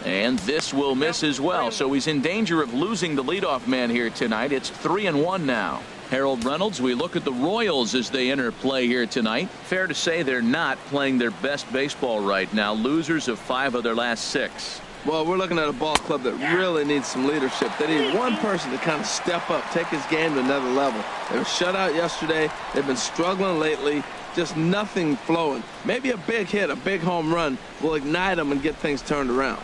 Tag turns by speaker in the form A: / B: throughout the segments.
A: And this will miss as well, so he's in danger of losing the leadoff man here tonight. It's 3-1 now. Harold Reynolds, we look at the Royals as they enter play here tonight. Fair to say they're not playing their best baseball right now. Losers of 5 of their last 6.
B: Well, we're looking at a ball club that really needs some leadership. They need one person to kind of step up, take his game to another level. They were shut out yesterday. They've been struggling lately. Just nothing flowing. Maybe a big hit, a big home run will ignite them and get things turned around.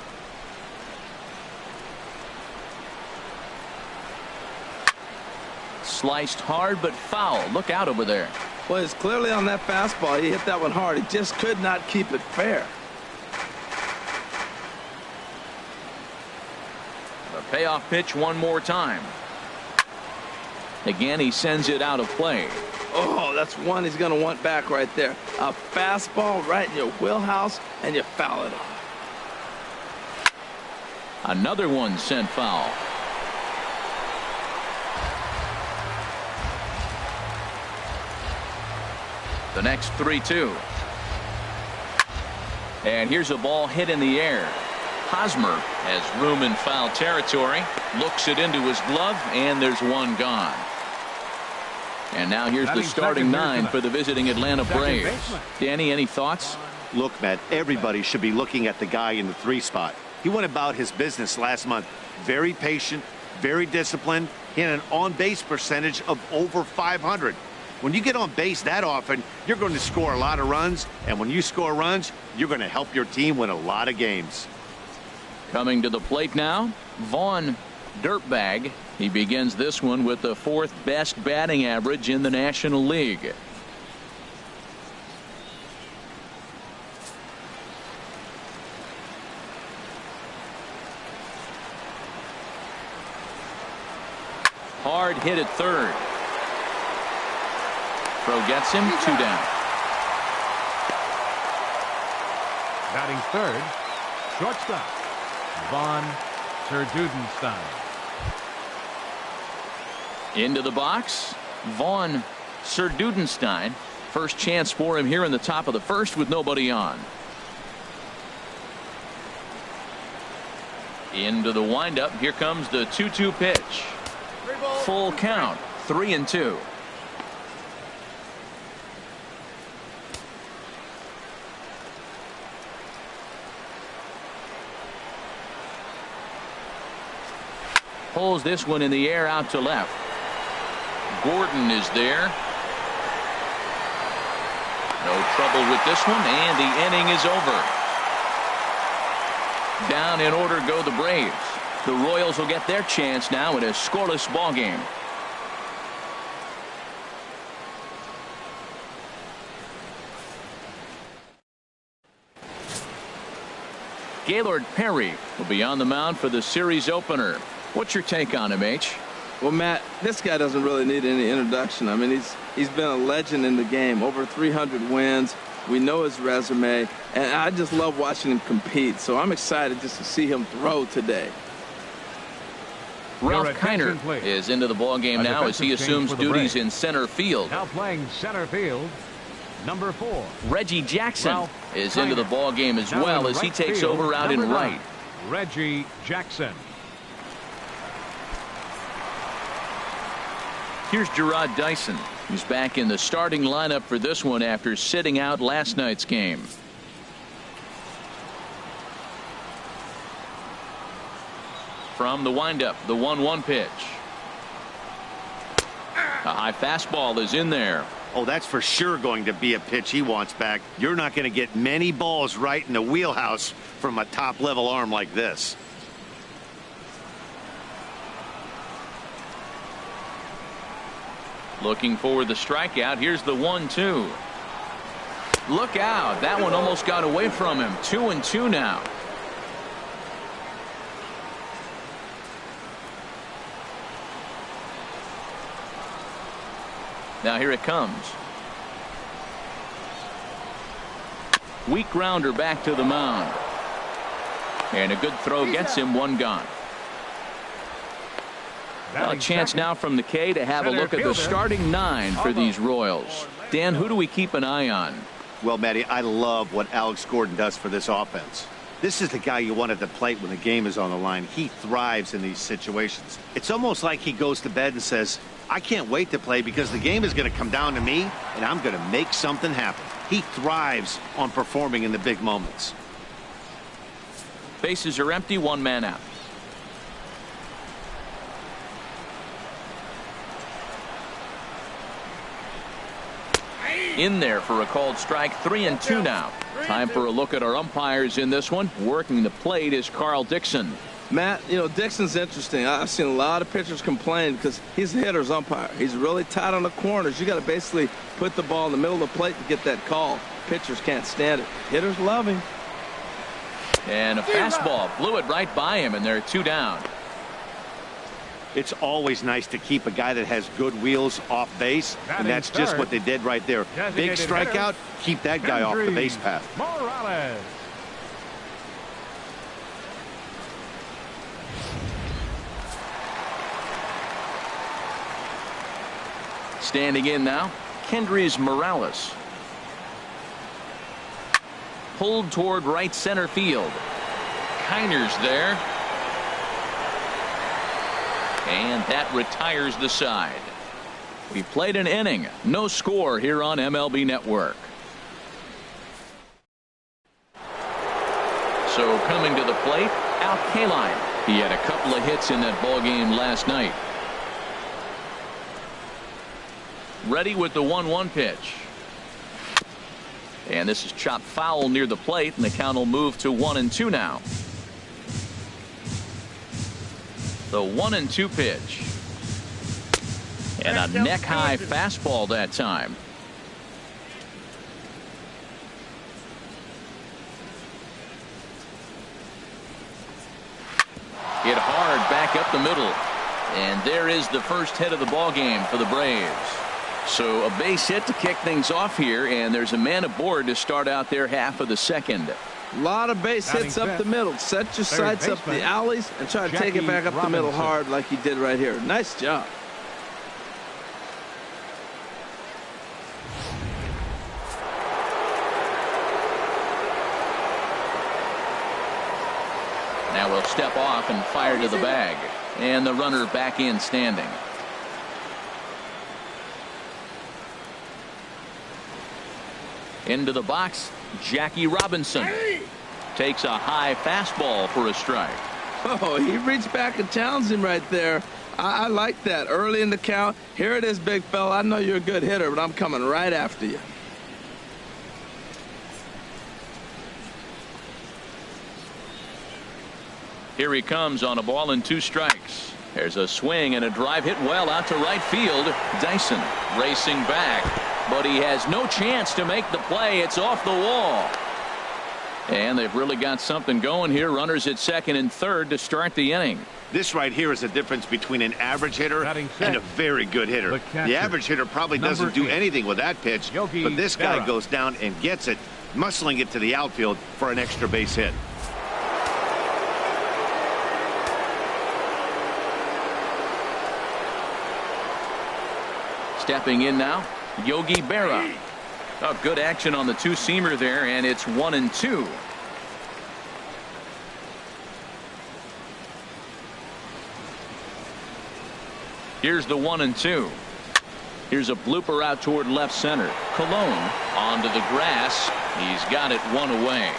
A: Sliced hard but foul. Look out over there.
B: Well, it's clearly on that fastball. He hit that one hard. He just could not keep it fair.
A: The payoff pitch one more time. Again, he sends it out of play.
B: Oh, that's one he's going to want back right there. A fastball right in your wheelhouse, and you foul it off.
A: Another one sent foul. The next 3-2. And here's a ball hit in the air. Hosmer has room in foul territory. Looks it into his glove, and there's one gone. And now here's the starting 9 for the visiting Atlanta Braves. Danny, any thoughts?
C: Look, Matt, everybody should be looking at the guy in the 3 spot. He went about his business last month. Very patient, very disciplined, and an on-base percentage of over 500. When you get on base that often, you're going to score a lot of runs, and when you score runs, you're going to help your team win a lot of games.
A: Coming to the plate now, Vaughn Dirtbag. He begins this one with the 4th best batting average in the National League. Hard hit at third. Throw gets him, 2 down.
D: Batting third, shortstop, Vaughn Serdudenstein.
A: Into the box, Vaughn Serdudenstein. First chance for him here in the top of the 1st with nobody on. Into the windup. Here comes the 2-2 pitch. Full count, 3-2. Pulls this one in the air out to left. Gordon is there. No trouble with this one, and the inning is over. Down in order go the Braves. The Royals will get their chance now in a scoreless ball game. Gaylord Perry will be on the mound for the series opener. What's your take on him, H?
B: Well, Matt, this guy doesn't really need any introduction. I mean, he's been a legend in the game. Over 300 wins. We know his resume, and I just love watching him compete. So I'm excited just to see him throw today.
A: Ralph Kiner is into the ball game now as he assumes duties in center field.
D: Now playing center field, number 4.
A: Reggie Jackson is into the ball game as well as he takes over out in right.
D: Reggie Jackson.
A: Here's Gerard Dyson, who's back in the starting lineup for this one after sitting out last night's game. From the windup, the 1-1 pitch. A high fastball is in there.
C: Oh, that's for sure going to be a pitch he wants back. You're not going to get many balls right in the wheelhouse from a top-level arm like this.
A: Looking for the strikeout. Here's the 1-2. Look out. That one almost got away from him. 2-2 now. Now here it comes. Weak grounder back to the mound. And a good throw gets him, 1 gone. Well, a chance now from the K to have a look at the starting 9 for these Royals. Dan, who do we keep an eye on?
C: Well, Matty, I love what Alex Gordon does for this offense. This is the guy you want at the plate when the game is on the line. He thrives in these situations. It's almost like he goes to bed and says, I can't wait to play because the game is going to come down to me and I'm going to make something happen. He thrives on performing in the big moments.
A: Bases are empty, one man out. In there for a called strike. 3-2 now. Time for a look at our umpires in this one. Working the plate is Carl Dixon.
B: Matt, you know, Dixon's interesting. I've seen a lot of pitchers complain because he's a hitter's umpire. He's really tight on the corners. You got to basically put the ball in the middle of the plate to get that call. Pitchers can't stand it. Hitters love him.
A: And a fastball blew it right by him, and they're 2 down.
C: It's always nice to keep a guy that has good wheels off base, and that's just what they did right there. Big strikeout, keep that guy off the base path.
D: Morales.
A: Standing in now, Kendrys Morales. Pulled toward right center field. Kiner's there. And that retires the side. We played an inning. No score here on MLB Network. So coming to the plate, Al Kaline. He had a couple of hits in that ball game last night. Ready with the 1-1 pitch. And this is chopped foul near the plate, and the count will move to 1-2 now. The 1-2 pitch. And a neck-high fastball that time. Hit hard back up the middle. And there is the first hit of the ball game for the Braves. So a base hit to kick things off here, and there's a man aboard to start out their half of the second.
B: A lot of base hits up the middle. Set your sights up the alleys and try to take it back up the middle hard like he did right here. Nice job.
A: Now we'll step off and fire to the bag. And the runner back in standing. Into the box, Jackie Robinson takes a high fastball for a strike.
B: Oh, he reached back and challenged him right there. I like that early in the count. Here it is, big fella. I know you're a good hitter, but I'm coming right after you.
A: Here he comes on a ball and 2 strikes. There's a swing and a drive hit well out to right field. Dyson racing back, but he has no chance to make the play. It's off the wall. And they've really got something going here. Runners at second and third to start the inning.
C: This right here is the difference between an average hitter and a very good hitter. The average hitter probably doesn't do anything with that pitch, but this guy goes down and gets it, muscling it to the outfield for an extra base hit.
A: Stepping in now, Yogi Berra. Oh, good action on the 2-seamer there, and it's 1-2. Here's the 1-2. Here's a blooper out toward left center. Colon onto the grass. He's got it 1 away.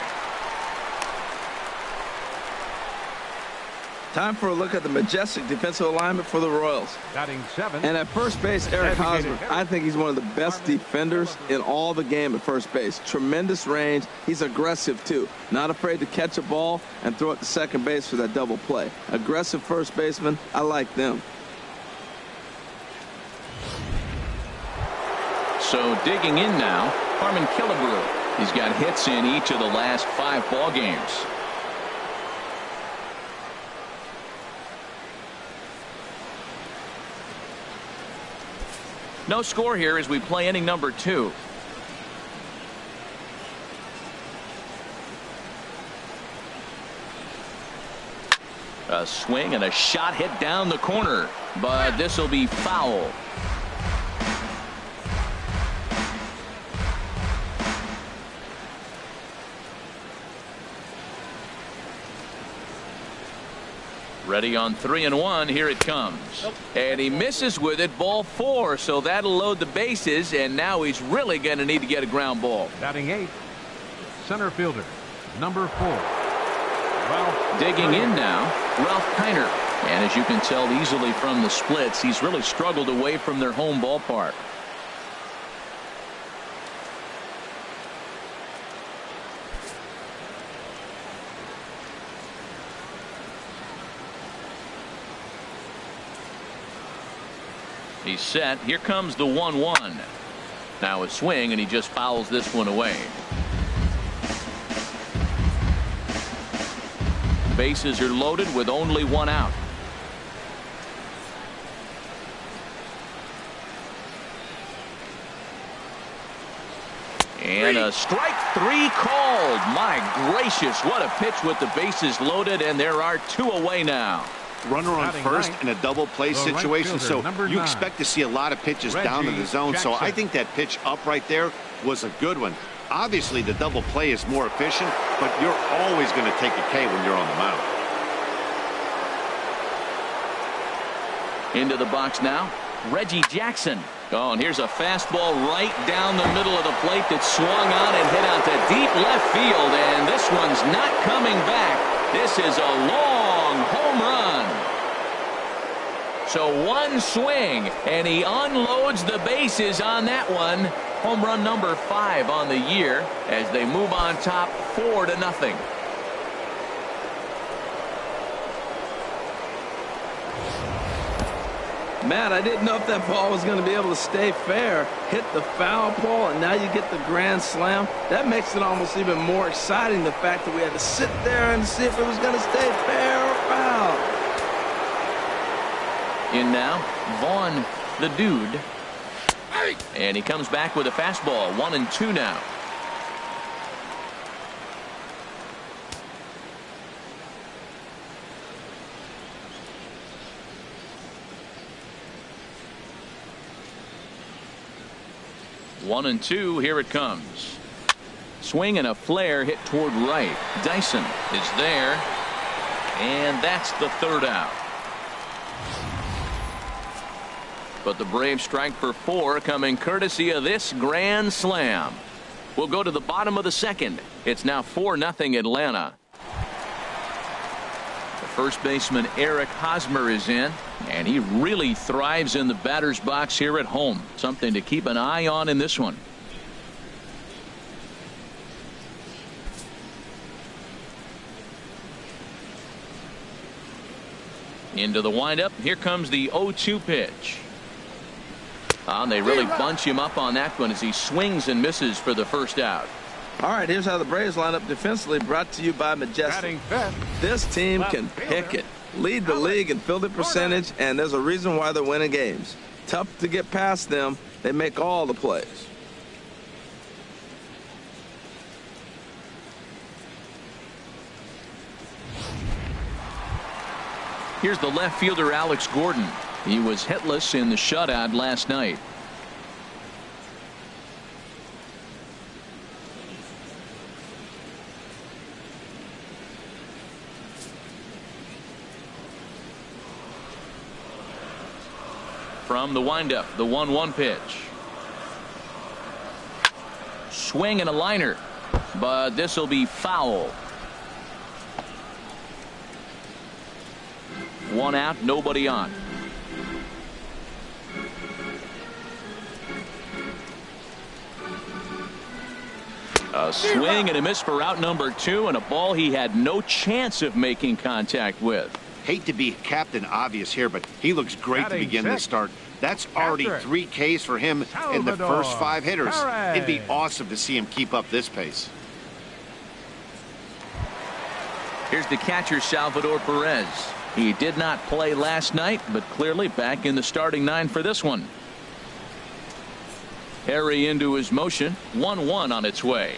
B: Time for a look at the majestic defensive alignment for the Royals.
D: Batting 7.
B: And at first base, Eric Hosmer, I think he's one of the best defenders in all the game at first base. Tremendous range. He's aggressive, too. Not afraid to catch a ball and throw it to second base for that double play. Aggressive first baseman. I like them.
A: So digging in now, Harmon Killebrew. He's got hits in each of the last 5 ball games. No score here as we play inning number 2. A swing and a shot hit down the corner, but this will be foul. Ready on 3-1. Here it comes. And he misses with it. Ball 4. So that'll load the bases. And now he's really going to need to get a ground ball.
D: Batting 8th, center fielder, number 4. Ralph
A: Digging in now, Ralph Kiner. And as you can tell easily from the splits, he's really struggled away from their home ballpark. He's set. Here comes the 1-1. Now a swing, and he just fouls this one away. Bases are loaded with only one out. And a strike 3 called. My gracious, what a pitch with the bases loaded, and there are 2 away now.
C: Runner on
D: Batting
C: first
D: ninth,
C: in a double play
D: the right
C: situation,
D: fielder,
C: so
D: number
C: you
D: 9,
C: expect to see a lot of pitches down in the zone. So I think that pitch up right there was a good one. Obviously, the double play is more efficient, but you're always going to take a K when you're on the mound.
A: Into the box now, Reggie Jackson. Oh, and here's a fastball right down the middle of the plate that swung on and hit out to deep left field, and this one's not coming back. This is a long home run. So one swing, and he unloads the bases on that one. Home run number 5 on the year as they move on top 4-0.
B: Matt, I didn't know if that ball was going to be able to stay fair. Hit the foul pole, and now you get the grand slam. That makes it almost even more exciting, the fact that we had to sit there and see if it was going to stay fair or foul.
A: In now, Vaughn, the dude. And he comes back with a fastball. 1-2 now. One and two. Here it comes. Swing and a flare hit toward right. Dyson is there, and that's the 3rd out. But the Braves strike for 4, coming courtesy of this grand slam. We'll go to the bottom of the 2nd. It's now 4-0 Atlanta. The first baseman Eric Hosmer is in, and he really thrives in the batter's box here at home. Something to keep an eye on in this one. Into the windup. Here comes the 0-2 pitch. And they really bunch him up on that one as he swings and misses for the 1st out.
B: All right, here's how the Braves line up defensively, brought to you by Majestic.
D: batting 5th,
B: This team can pick it, lead the league in fielding percentage, and there's a reason why they're winning games. Tough to get past them. They make all the plays.
A: Here's the left fielder Alex Gordon. He was hitless in the shutout last night. From the windup, the 1-1 pitch. Swing and a liner, but this will be foul. 1 out, nobody on. A swing and a miss for out number 2, and a ball he had no chance of making contact with.
C: Hate to be Captain Obvious here, but he looks great to
D: Batting
C: begin the
D: 6th,
C: start. That's already
D: Chapter.
C: 3 Ks for him in the
D: Salvador
C: first 5 hitters.
D: Perez.
C: It'd be awesome to see him keep up this pace.
A: Here's the catcher, Salvador Perez. He did not play last night, but clearly back in the starting 9 for this one. Harry into his motion. 1-1 on its way.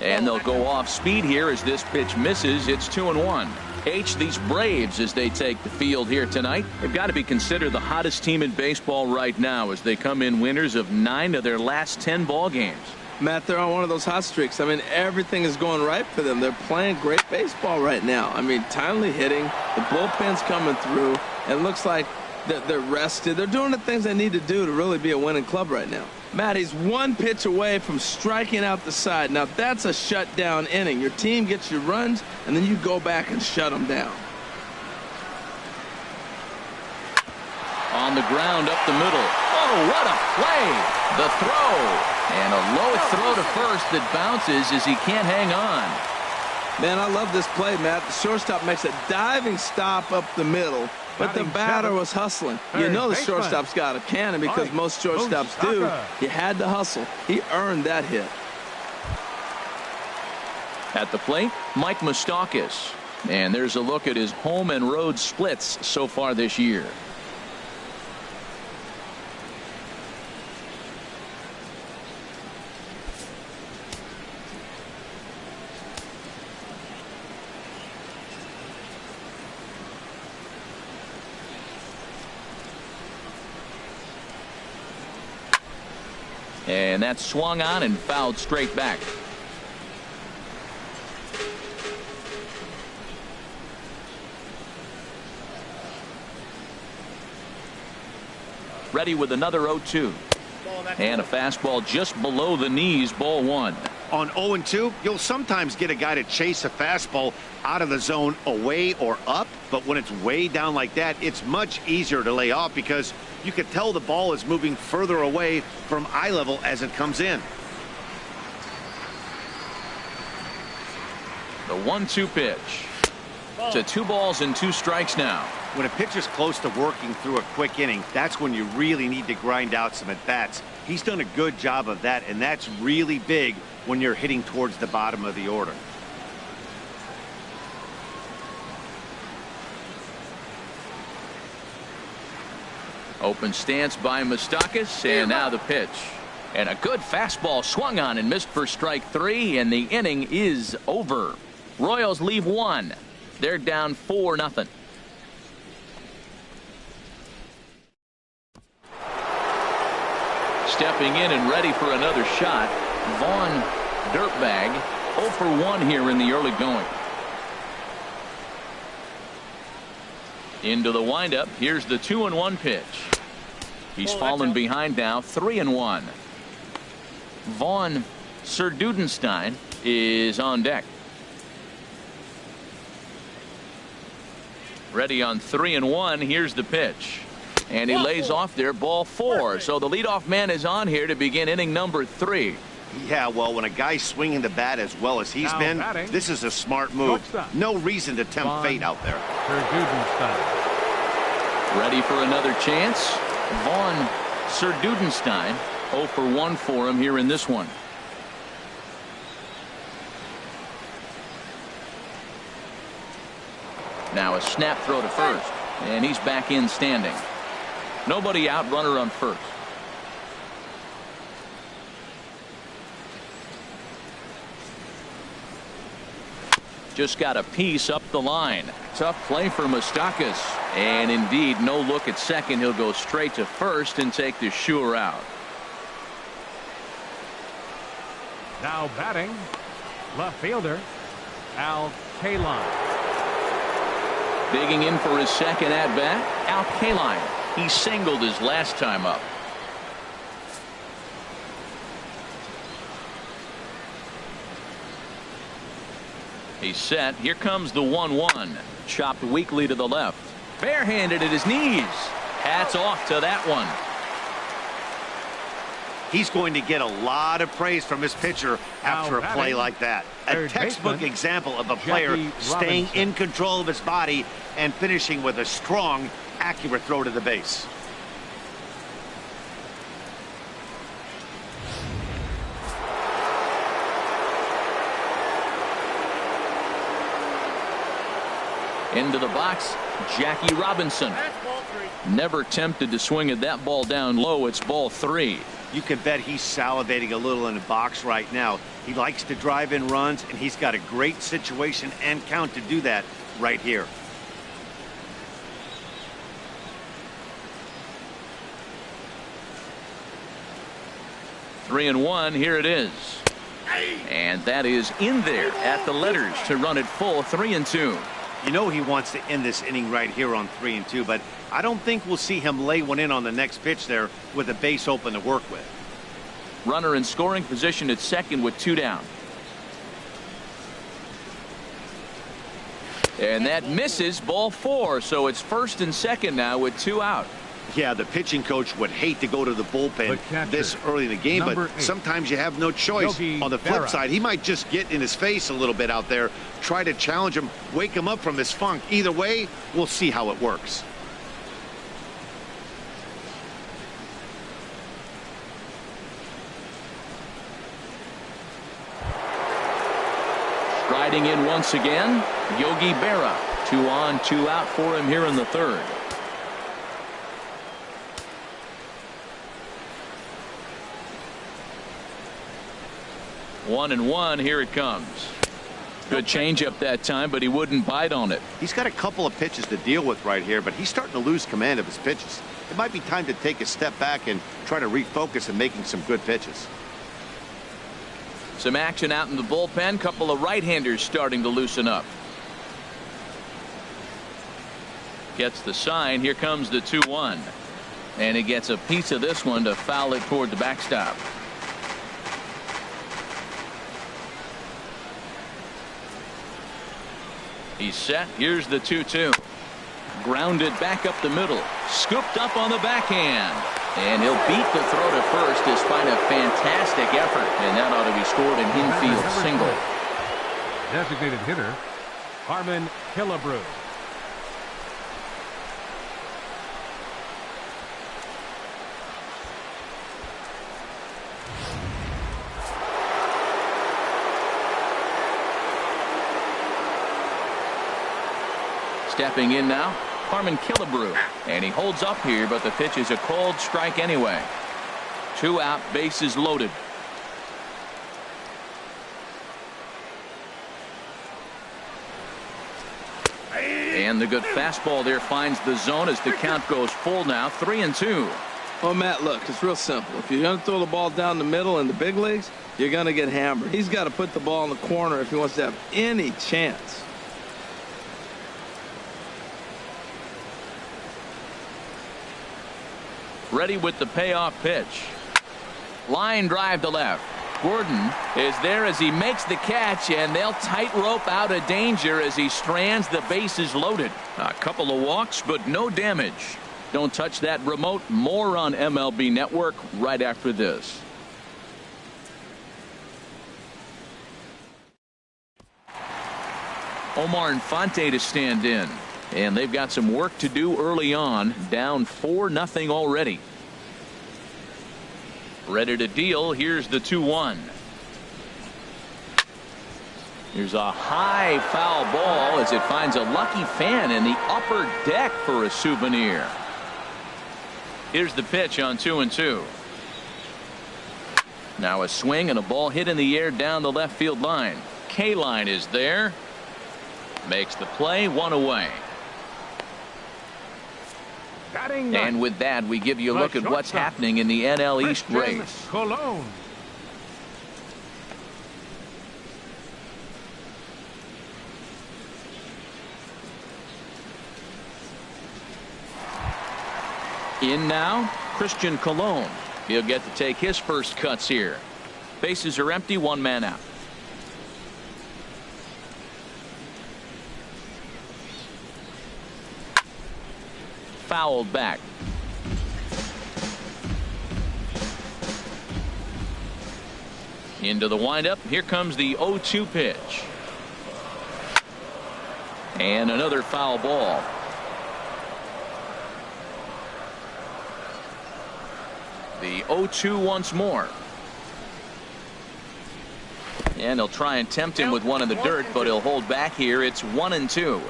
A: And they'll go off speed here as this pitch misses. It's 2-1. These Braves, as they take the field here tonight, they've got to be considered the hottest team in baseball right now as they come in winners of 9 of their last 10 ball games.
B: Matt, they're on one of those hot streaks. I mean, everything is going right for them. They're playing great baseball right now. I mean, timely hitting, the bullpen's coming through, and it looks like they're rested. They're doing the things they need to do to really be a winning club right now. Matt, he's one pitch away from striking out the side. Now, that's a shutdown inning. Your team gets your runs, and then you go back and shut them down.
A: On the ground up the middle. Oh, what a play. The throw. And a low throw to first that bounces as he can't hang on.
B: Man, I love this play, Matt. The shortstop makes a diving stop up the middle, but the batter was hustling. You know the shortstop's got a cannon because most shortstops do. He had to hustle. He earned that hit.
A: At the plate, Mike Moustakas. And there's a look at his home and road splits so far this year. And that's swung on and fouled straight back. Ready with another 0-2. And a fastball just below the knees, ball one.
C: On 0-2, you'll sometimes get a guy to chase a fastball out of the zone away or up, but when it's way down like that, it's much easier to lay off because you can tell the ball is moving further away from eye level as it comes in.
A: The 1-2 pitch. To 2 balls and 2 strikes now.
C: When a pitcher's close to working through a quick inning, that's when you really need to grind out some at-bats. He's done a good job of that, and that's really big when you're hitting towards the bottom of the order.
A: Open stance by Moustakas, and now the pitch. And a good fastball swung on and missed for strike 3, and the inning is over. Royals leave 1. They're down 4-0. Stepping in and ready for another shot, Vaughn Dirtbag, 0 for 1 here in the early going. Into the windup. Here's the 2-1 pitch. He's fallen behind now, 3-1. Vaughn Serdudenstein is on deck. Ready on 3-1. Here's the pitch. And he lays off there, ball 4. So the leadoff man is on here to begin inning number 3.
C: Yeah, well, when a guy's swinging the bat as well as he's been, this is a smart move. No reason to tempt fate out there.
A: Ready for another chance. Vaughn Serdudenstein, 0 for 1 for him here in this one. Now a snap throw to first, and he's back in standing. Nobody out, runner on first. Just got a piece up the line. Tough play for Moustakas. And indeed, no look at second. He'll go straight to first and take the sure out.
D: Now batting, left fielder, Al Kaline.
A: Digging in for his second at-bat, Al Kaline. He singled his last time up. He's set. Here comes the 1-1. Chopped weakly to the left. Barehanded at his knees. Hats off to that one.
C: He's going to get a lot of praise from his pitcher after a play like that. A textbook example of a player staying in control of his body and finishing with a strong, accurate throw to the base.
A: Into the box, Jackie Robinson. Never tempted to swing at that ball down low. It's ball 3.
C: You can bet he's salivating a little in the box right now. He likes to drive in runs, and he's got a great situation and count to do that right here.
A: 3-1. Here it is. And that is in there at the letters to run it full 3-2.
C: You know he wants to end this inning right here on 3-2, but I don't think we'll see him lay one in on the next pitch there with a base open to work with.
A: Runner in scoring position at second with 2 down. And that misses, ball 4. So it's first and second now with 2 out.
C: Yeah, the pitching coach would hate to go to the bullpen this early in the game, but sometimes you have no choice. On the flip side, he might just get in his face a little bit out there, try to challenge him, wake him up from his funk. Either way, we'll see how it works.
A: Striding in once again, Yogi Berra. 2 on, 2 out for him here in the third. One and one. Here it comes. Good changeup that time, but he wouldn't bite on it.
C: He's got a couple of pitches to deal with right here, but he's starting to lose command of his pitches. It might be time to take a step back and try to refocus and making some good pitches.
A: Some action out in the bullpen. Couple of right-handers starting to loosen up. Gets the sign. Here comes the 2-1. And he gets a piece of this one to foul it toward the backstop. He's set. Here's the 2-2. Grounded back up the middle. Scooped up on the backhand. And he'll beat the throw to first despite a fantastic effort. And that ought to be scored an infield single.
D: Designated hitter, Harmon Killebrew.
A: Stepping in now, Harmon Killebrew. And he holds up here, but the pitch is a called strike anyway. 2 out, bases loaded. And the good fastball there finds the zone as the count goes full now. 3-2.
B: Well, Matt, look, it's real simple. If you're going to throw the ball down the middle in the big leagues, you're going to get hammered. He's got to put the ball in the corner if he wants to have any chance.
A: Ready with the payoff pitch. Line drive to left. Gordon is there as he makes the catch, and they'll tightrope out of danger as he strands the bases loaded. A couple of walks, but no damage. Don't touch that remote. More on MLB Network right after this. Omar Infante to stand in. And they've got some work to do early on. Down 4-0 already. Ready to deal. Here's the 2-1. Here's a high foul ball as it finds a lucky fan in the upper deck for a souvenir. Here's the pitch on 2-2. Now a swing and a ball hit in the air down the left field line. K-line is there. Makes the play, 1 away. And with that, we give you a look at what's happening in the NL East race. In now, Christian Colon. He'll get to take his first cuts here. Bases are empty, 1 man out. Fouled back. Into the windup. Here comes the 0-2 pitch. And another foul ball. The 0-2 once more. And they'll try and tempt him with one in the dirt, but he'll hold back here. It's 1-2.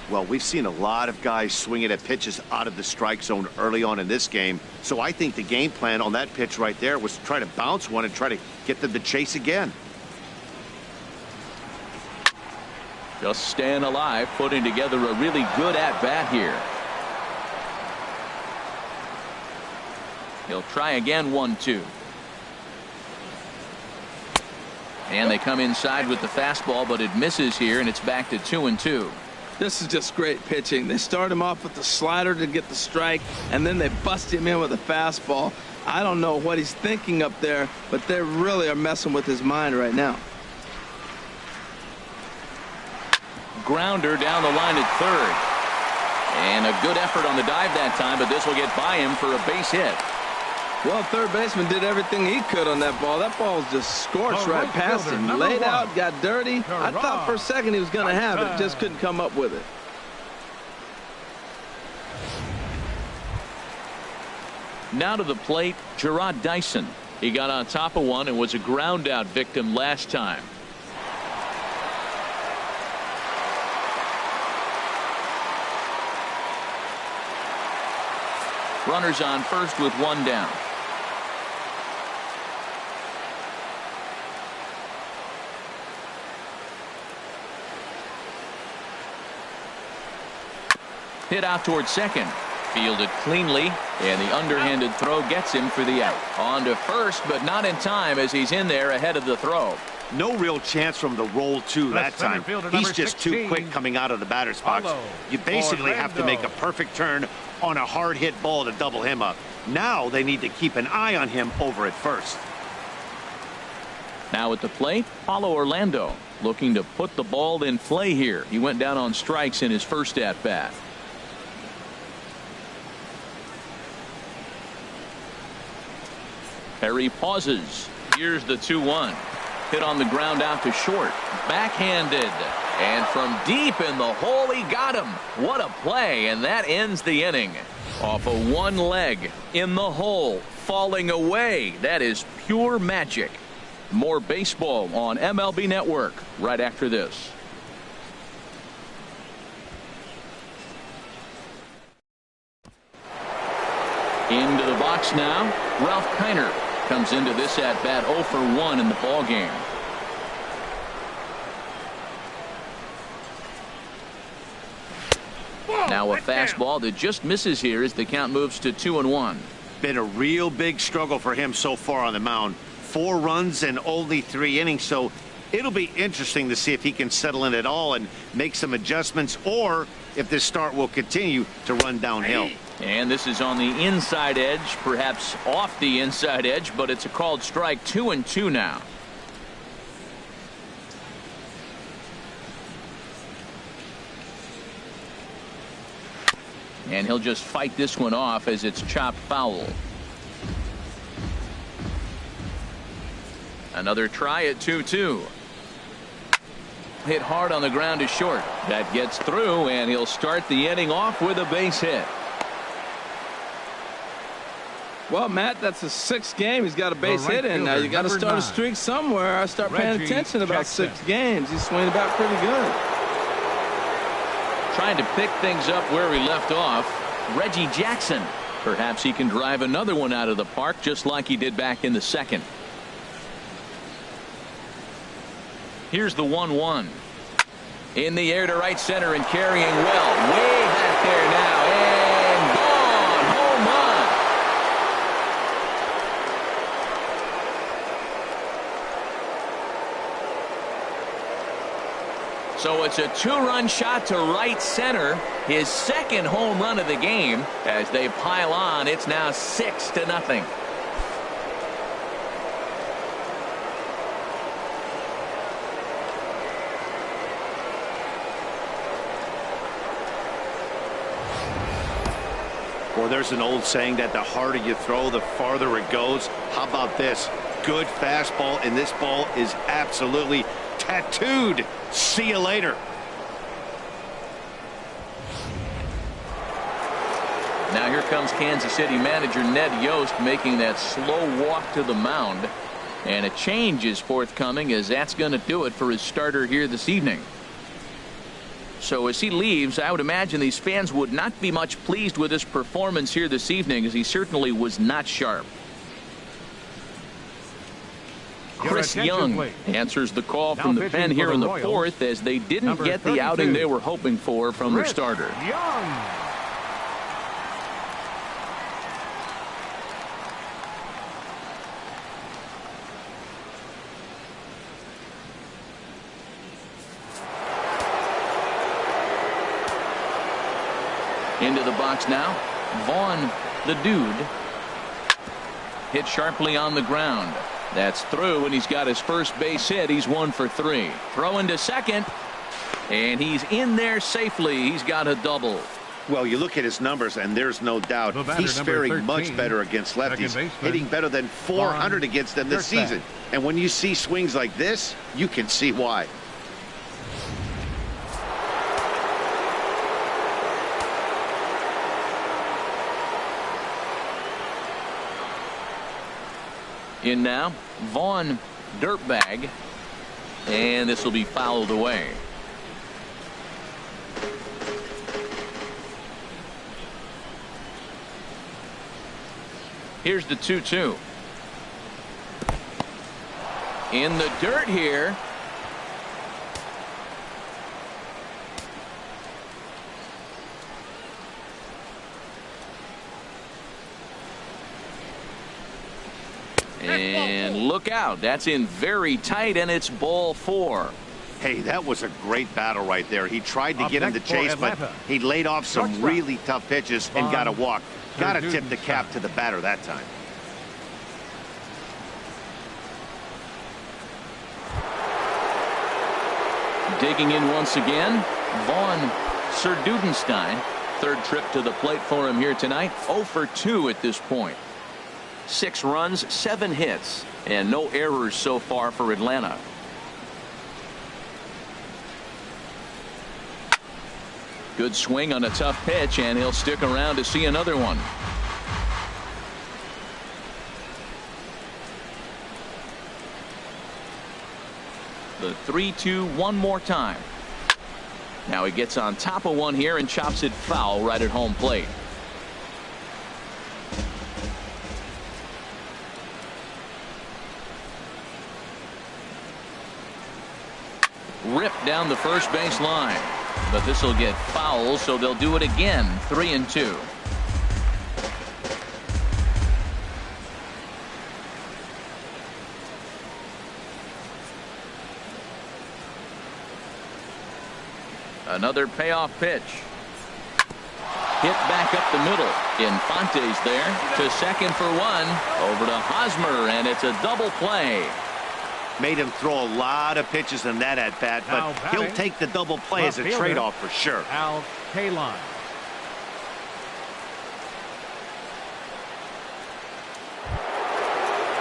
C: Well, we've seen a lot of guys swinging at pitches out of the strike zone early on in this game. So I think the game plan on that pitch right there was to try to bounce one and try to get them to chase again.
A: Just staying alive, putting together a really good at-bat here. He'll try again, 1-2. And they come inside with the fastball, but it misses here, and it's back to 2-2.
B: This is just great pitching. They start him off with the slider to get the strike, and then they bust him in with a fastball. I don't know what he's thinking up there, but they really are messing with his mind right now.
A: Grounder down the line at third. And a good effort on the dive that time, but this will get by him for a base hit.
B: Well, third baseman did everything he could on that ball. That ball was just scorched right past him. Laid out, got dirty. I thought for a second he was going to have it, just couldn't come up with it.
A: Now to the plate, Gerard Dyson. He got on top of one and was a ground out victim last time. Runners on first with one down. Hit out towards second. Fielded cleanly, and the underhanded throw gets him for the out. On to first, but not in time as he's in there ahead of the throw.
C: No real chance from the roll two that time. He's just too quick coming out of the batter's box. You basically have to make a perfect turn on a hard hit ball to double him up. Now they need to keep an eye on him over at first.
A: Now at the plate, Paulo Orlando looking to put the ball in play here. He went down on strikes in his first at bat. Perry pauses. Here's the 2-1. Hit on the ground out to short. Backhanded. And from deep in the hole, he got him. What a play, and that ends the inning. Off of one leg, in the hole, falling away. That is pure magic. More baseball on MLB Network right after this. Into the box now, Ralph Kiner comes into this at bat 0 for 1 in the ball game. Now a fastball that just misses here as the count moves to 2-1.
C: Been a real big struggle for him so far on the mound. 4 runs in only 3 innings, so it'll be interesting to see if he can settle in at all and make some adjustments, or if this start will continue to run downhill.
A: And this is on the inside edge, perhaps off the inside edge, but it's a called strike. 2-2 now. And he'll just fight this one off as it's chopped foul. Another try at 2-2. Hit hard on the ground to short. That gets through, and he'll start the inning off with a base hit.
B: Well, Matt, that's his 6th game. He's got a base hit in. Now you got to start a streak somewhere. I start paying attention about 6 games. He's swinging about pretty good.
A: Trying to pick things up where he left off, Reggie Jackson. Perhaps he can drive another one out of the park just like he did back in the second. Here's the 1-1. In the air to right center and carrying well. Way back there now. And gone. Home run. So it's a 2-run shot to right center. His 2nd home run of the game. As they pile on, it's now 6-0.
C: Well, there's an old saying that the harder you throw, the farther it goes. How about this? Good fastball, and this ball is absolutely tattooed. See you later.
A: Now here comes Kansas City manager Ned Yost making that slow walk to the mound. And a change is forthcoming, as that's going to do it for his starter here this evening. So as he leaves, I would imagine these fans would not be much pleased with his performance here this evening, as he certainly was not sharp. Chris Young answers the call from the pen here in the 4th, as they didn't get the outing they were hoping for from their starter. Into the box now. Vaughn, the dude. Hit sharply on the ground. That's through, and he's got his first base hit. He's 1 for 3. Throw into second, and he's in there safely. He's got a double.
C: Well, you look at his numbers, and there's no doubt he's faring much better against lefties, hitting better than 400 against them this season. And when you see swings like this, you can see why.
A: In now, Vaughn, dirtbag, and this will be fouled away. Here's the 2-2. In the dirt here. And look out. That's in very tight, and it's ball 4.
C: Hey, that was a great battle right there. He tried to get him to chase, but he laid off some really tough pitches and got a walk. Got to tip the cap to the batter that time.
A: Digging in once again, Vaughn Serdudenstein. Third trip to the plate for him here tonight. 0 for 2 at this point. 6 runs, 7 hits, and no errors so far for Atlanta. Good swing on a tough pitch, and he'll stick around to see another one. The 3-2 one more time. Now he gets on top of one here and chops it foul right at home plate. Ripped down the first base line. But this will get foul, so they'll do it again. 3-2. Another payoff pitch. Hit back up the middle. Infante's there to second for 1. Over to Hosmer, and it's a double play.
C: Made him throw a lot of pitches in that at bat, but he'll take the double play as a trade-off for sure.
D: Al Kaline.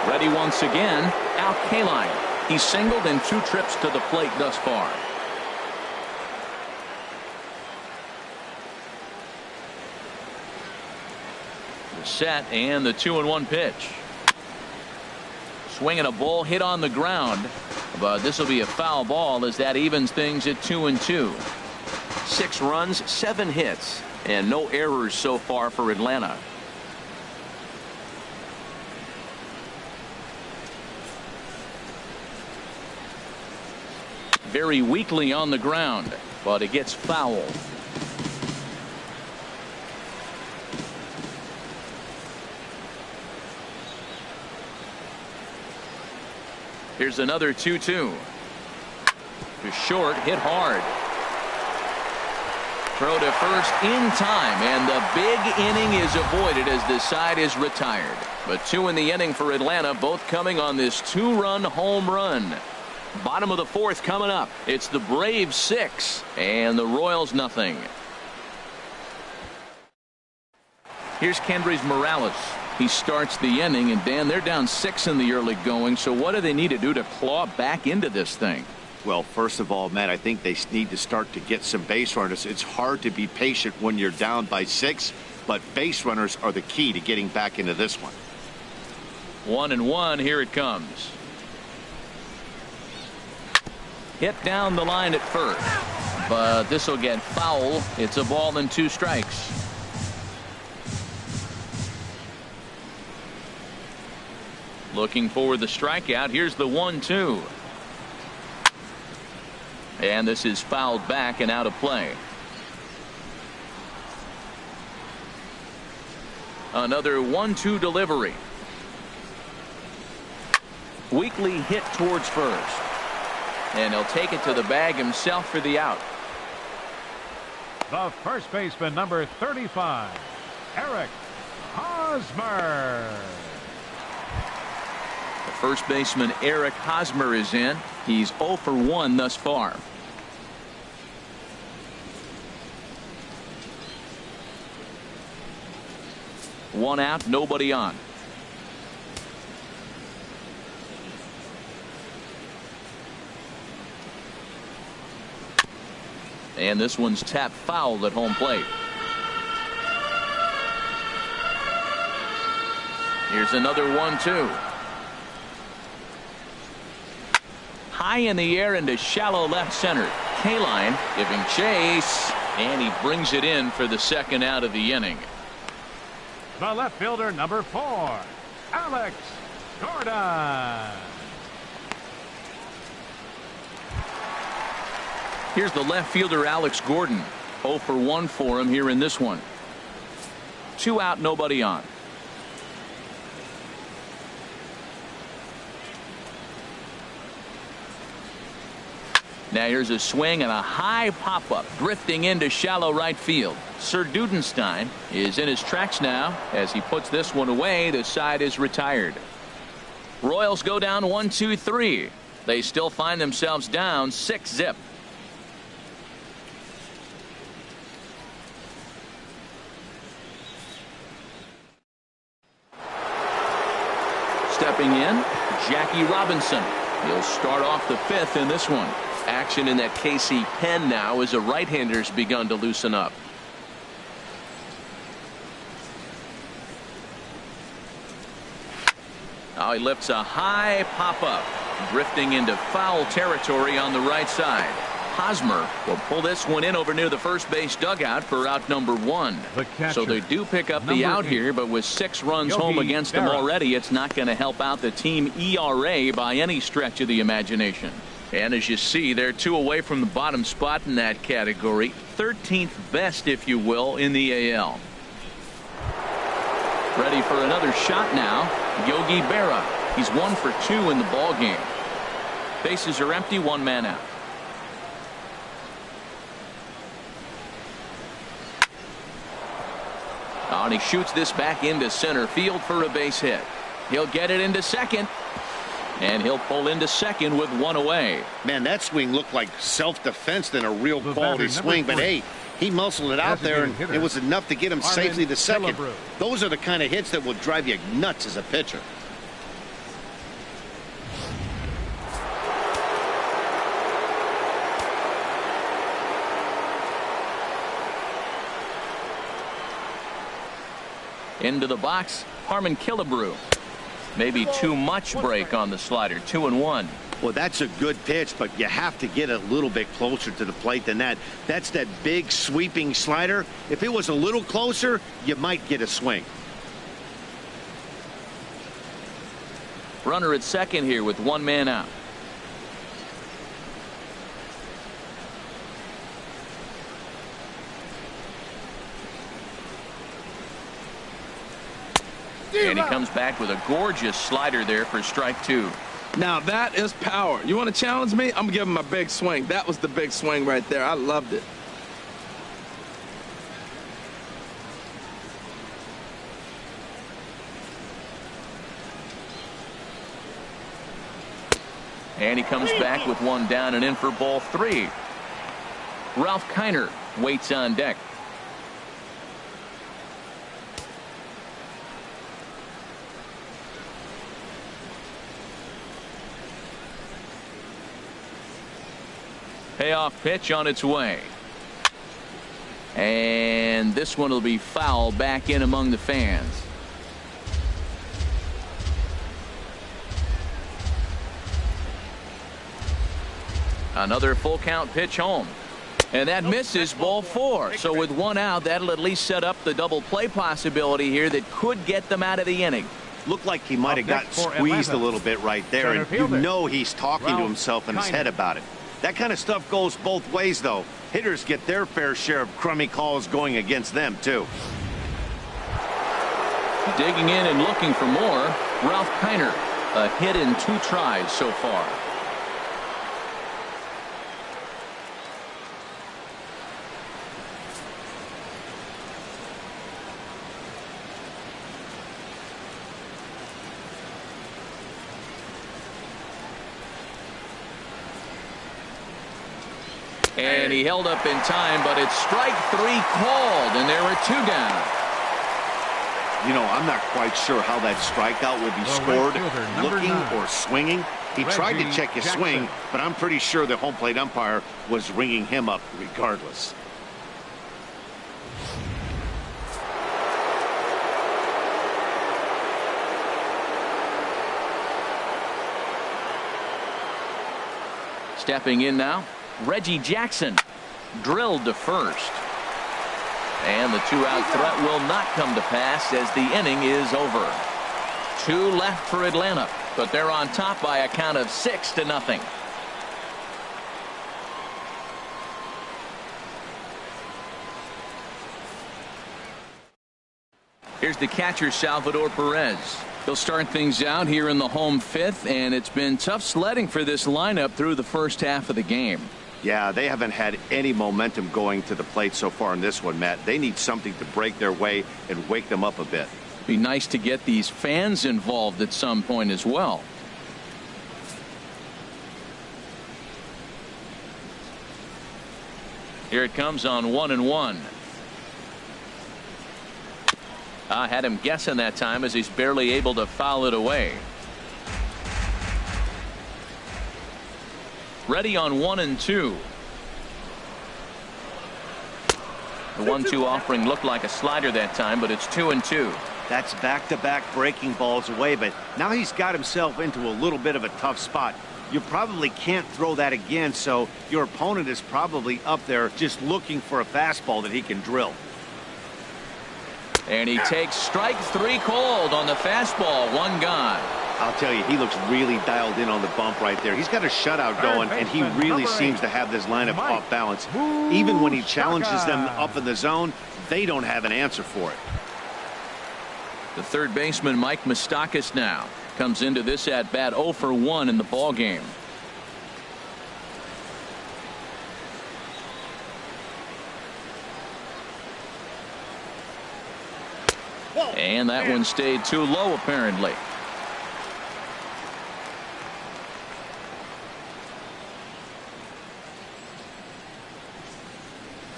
A: Ready once again, Al Kaline. He's singled in 2 trips to the plate thus far. The set and the 2-1 pitch. Swinging a ball hit on the ground, but this will be a foul ball as that evens things at 2-2. 6 runs, 7 hits, and no errors so far for Atlanta. Very weakly on the ground, but it gets foul. Here's another 2-2. To short, hit hard. Throw to first in time, and the big inning is avoided as this side is retired. But 2 in the inning for Atlanta, both coming on this 2-run home run. Bottom of the 4th coming up. It's the Braves 6 and the Royals nothing. Here's Kendrys Morales. He starts the inning, and Dan, they're down 6 in the early going, so what do they need to do to claw back into this thing?
C: Well, first of all, Matt, I think they need to start to get some base runners. It's hard to be patient when you're down by 6, but base runners are the key to getting back into this one.
A: 1-1, here it comes. Hit down the line at first, but this will get foul. It's a ball and 2 strikes. Looking for the strikeout. Here's the 1-2. And this is fouled back and out of play. Another 1-2 delivery. Weakly hit towards first. And he'll take it to the bag himself for the out.
D: The first baseman, number 35, Eric Hosmer.
A: The first baseman, Eric Hosmer, is in. He's 0 for 1 thus far. One out, nobody on. And this one's tapped foul at home plate. Here's another 1-2. High in the air into shallow left center. Kaline giving chase, and he brings it in for the second out of the inning.
D: The left fielder, number 4, Alex Gordon.
A: Here's the left fielder, Alex Gordon. 0 for 1 for him here in this one. 2 out, nobody on. Now here's a swing and a high pop-up drifting into shallow right field. Sir Dudenstein is in his tracks now as he puts this one away. The side is retired. Royals go down 1-2-3. They still find themselves down 6-0. Stepping in, Jackie Robinson. He'll start off the 5th in this one. Action in that KC pen now as a right-hander's begun to loosen up. Now he lifts a high pop-up, drifting into foul territory on the right side. Hosmer will pull this one in over near the first base dugout for out number 1. So they do pick up the out here, but with 6 runs home against them already, it's not going to help out the team ERA by any stretch of the imagination. And as you see, they're 2 away from the bottom spot in that category. 13th best, if you will, in the AL. Ready for another shot now, Yogi Berra. He's 1 for 2 in the ball game. Bases are empty, 1 man out. Oh, and he shoots this back into center field for a base hit. He'll get it into second. And he'll pull into second with 1 away.
C: Man, that swing looked like self-defense than a real quality swing. But hey, he muscled it out there, and it was enough to get him safely to second. Those are the kind of hits that will drive you nuts as a pitcher.
A: Into the box, Harmon Killebrew. Maybe too much break on the slider. 2-1.
C: Well, that's a good pitch, but you have to get a little bit closer to the plate than that. That's that big sweeping slider. If it was a little closer, you might get a swing.
A: Runner at second here with 1 man out. And he comes back with a gorgeous slider there for strike 2.
B: Now that is power. You want to challenge me? I'm going to give him a big swing. That was the big swing right there. I loved it.
A: And he comes back with 1 down and in for ball 3. Ralph Kiner waits on deck. Payoff pitch on its way. And this one will be foul back in among the fans. Another full count pitch home. And that misses, ball 4. So with 1 out, that'll at least set up the double play possibility here that could get them out of the inning.
C: Looked like he might have got squeezed a little bit right there, and you know he's talking to himself in his head about it. That kind of stuff goes both ways, though. Hitters get their fair share of crummy calls going against them, too.
A: Digging in and looking for more, Ralph Kiner. A hit in 2 tries so far. And he held up in time, but it's strike 3 called, and there are 2 down.
C: You know, I'm not quite sure how that strikeout would be scored, looking or swinging. He tried to check his swing, but I'm pretty sure the home plate umpire was ringing him up regardless.
A: Stepping in now, Reggie Jackson drilled to first. And the 2-out threat will not come to pass as the inning is over. 2 left for Atlanta, but they're on top by a count of 6-0. Here's the catcher, Salvador Perez. He'll start things out here in the home 5th, and it's been tough sledding for this lineup through the first half of the game.
C: Yeah, they haven't had any momentum going to the plate so far in this one, Matt. They need something to break their way and wake them up a bit.
A: Be nice to get these fans involved at some point as well. Here it comes on 1-1. I had him guessing that time as he's barely able to foul it away. Ready on 1-2. The 1-2 offering looked like a slider that time, but it's 2-2.
C: That's back-to-back breaking balls away, but now he's got himself into a little bit of a tough spot. You probably can't throw that again, so your opponent is probably up there just looking for a fastball that he can drill.
A: And he takes strike 3 called on the fastball. 1 gone.
C: I'll tell you, he looks really dialed in on the bump right there. He's got a shutout going, and he really seems to have this lineup off balance. Even when he challenges them up in the zone, they don't have an answer for it.
A: The third baseman, Mike Moustakas, now comes into this at bat 0 for 1 in the ball game. And that one stayed too low, apparently.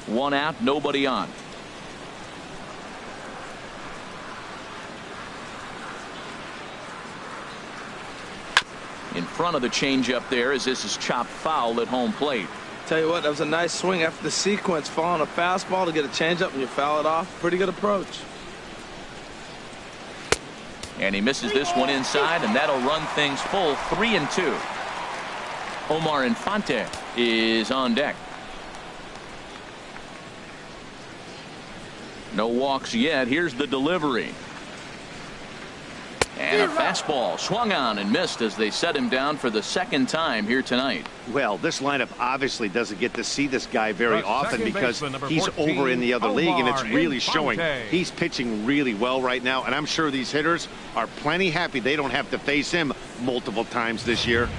A: One out, nobody on. In front of the changeup there as this is chopped foul at home plate.
B: Tell you what, that was a nice swing after the sequence, following a fastball to get a changeup and you foul it off. Pretty good approach.
A: And he misses this one inside, and that'll run things full 3-2. Omar Infante is on deck. No walks yet. Here's the delivery. And a fastball swung on and missed as they set him down for the second time here tonight.
C: Well, this lineup obviously doesn't get to see this guy very often because he's over in the other league, and it's really showing. He's pitching really well right now, and I'm sure these hitters are plenty happy they don't have to face him multiple times this year.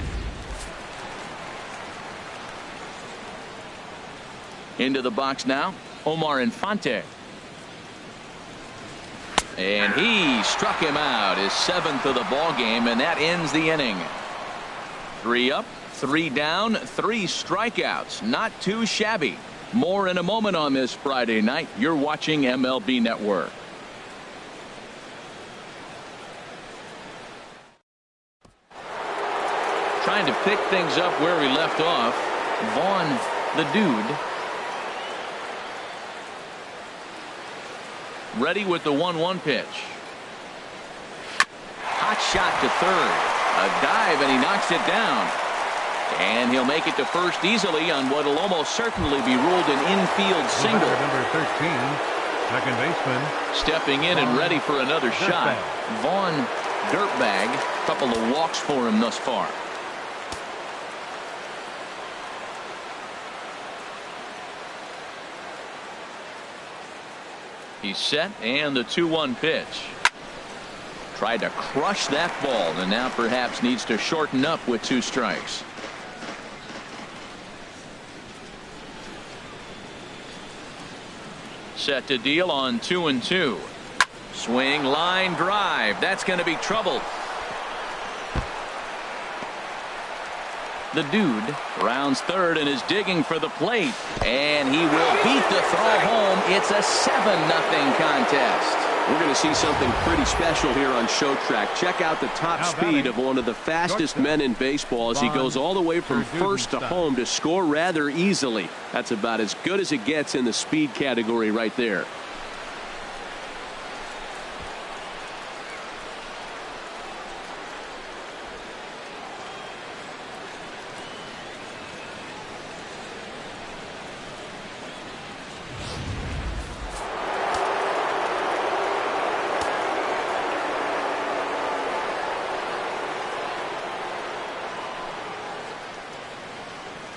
A: Into the box now, Omar Infante. And he struck him out, his 7th of the ball game, and that ends the inning. 3 up, 3 down, 3 strikeouts. Not too shabby. More in a moment on this Friday night. You're watching MLB Network. Trying to pick things up where we left off. Vaughn, the dude. Ready with the 1-1 pitch. Hot shot to third. A dive, and he knocks it down. And he'll make it to first easily on what will almost certainly be ruled an infield single.
D: Number 13, second baseman.
A: Stepping in and ready for another shot. Vaughn Dirtbag. Couple of walks for him thus far. He's set, and the 2-1 pitch. Tried to crush that ball, and now perhaps needs to shorten up with 2 strikes. Set to deal on 2-2. Swing, line drive. That's going to be trouble. The dude rounds third and is digging for the plate. And he will beat the throw home. It's a 7-0 contest.
E: We're going to see something pretty special here on Show Track. Check out the top speed of one of the fastest men in baseball as he goes all the way from first to home to score rather easily. That's about as good as it gets in the speed category right there.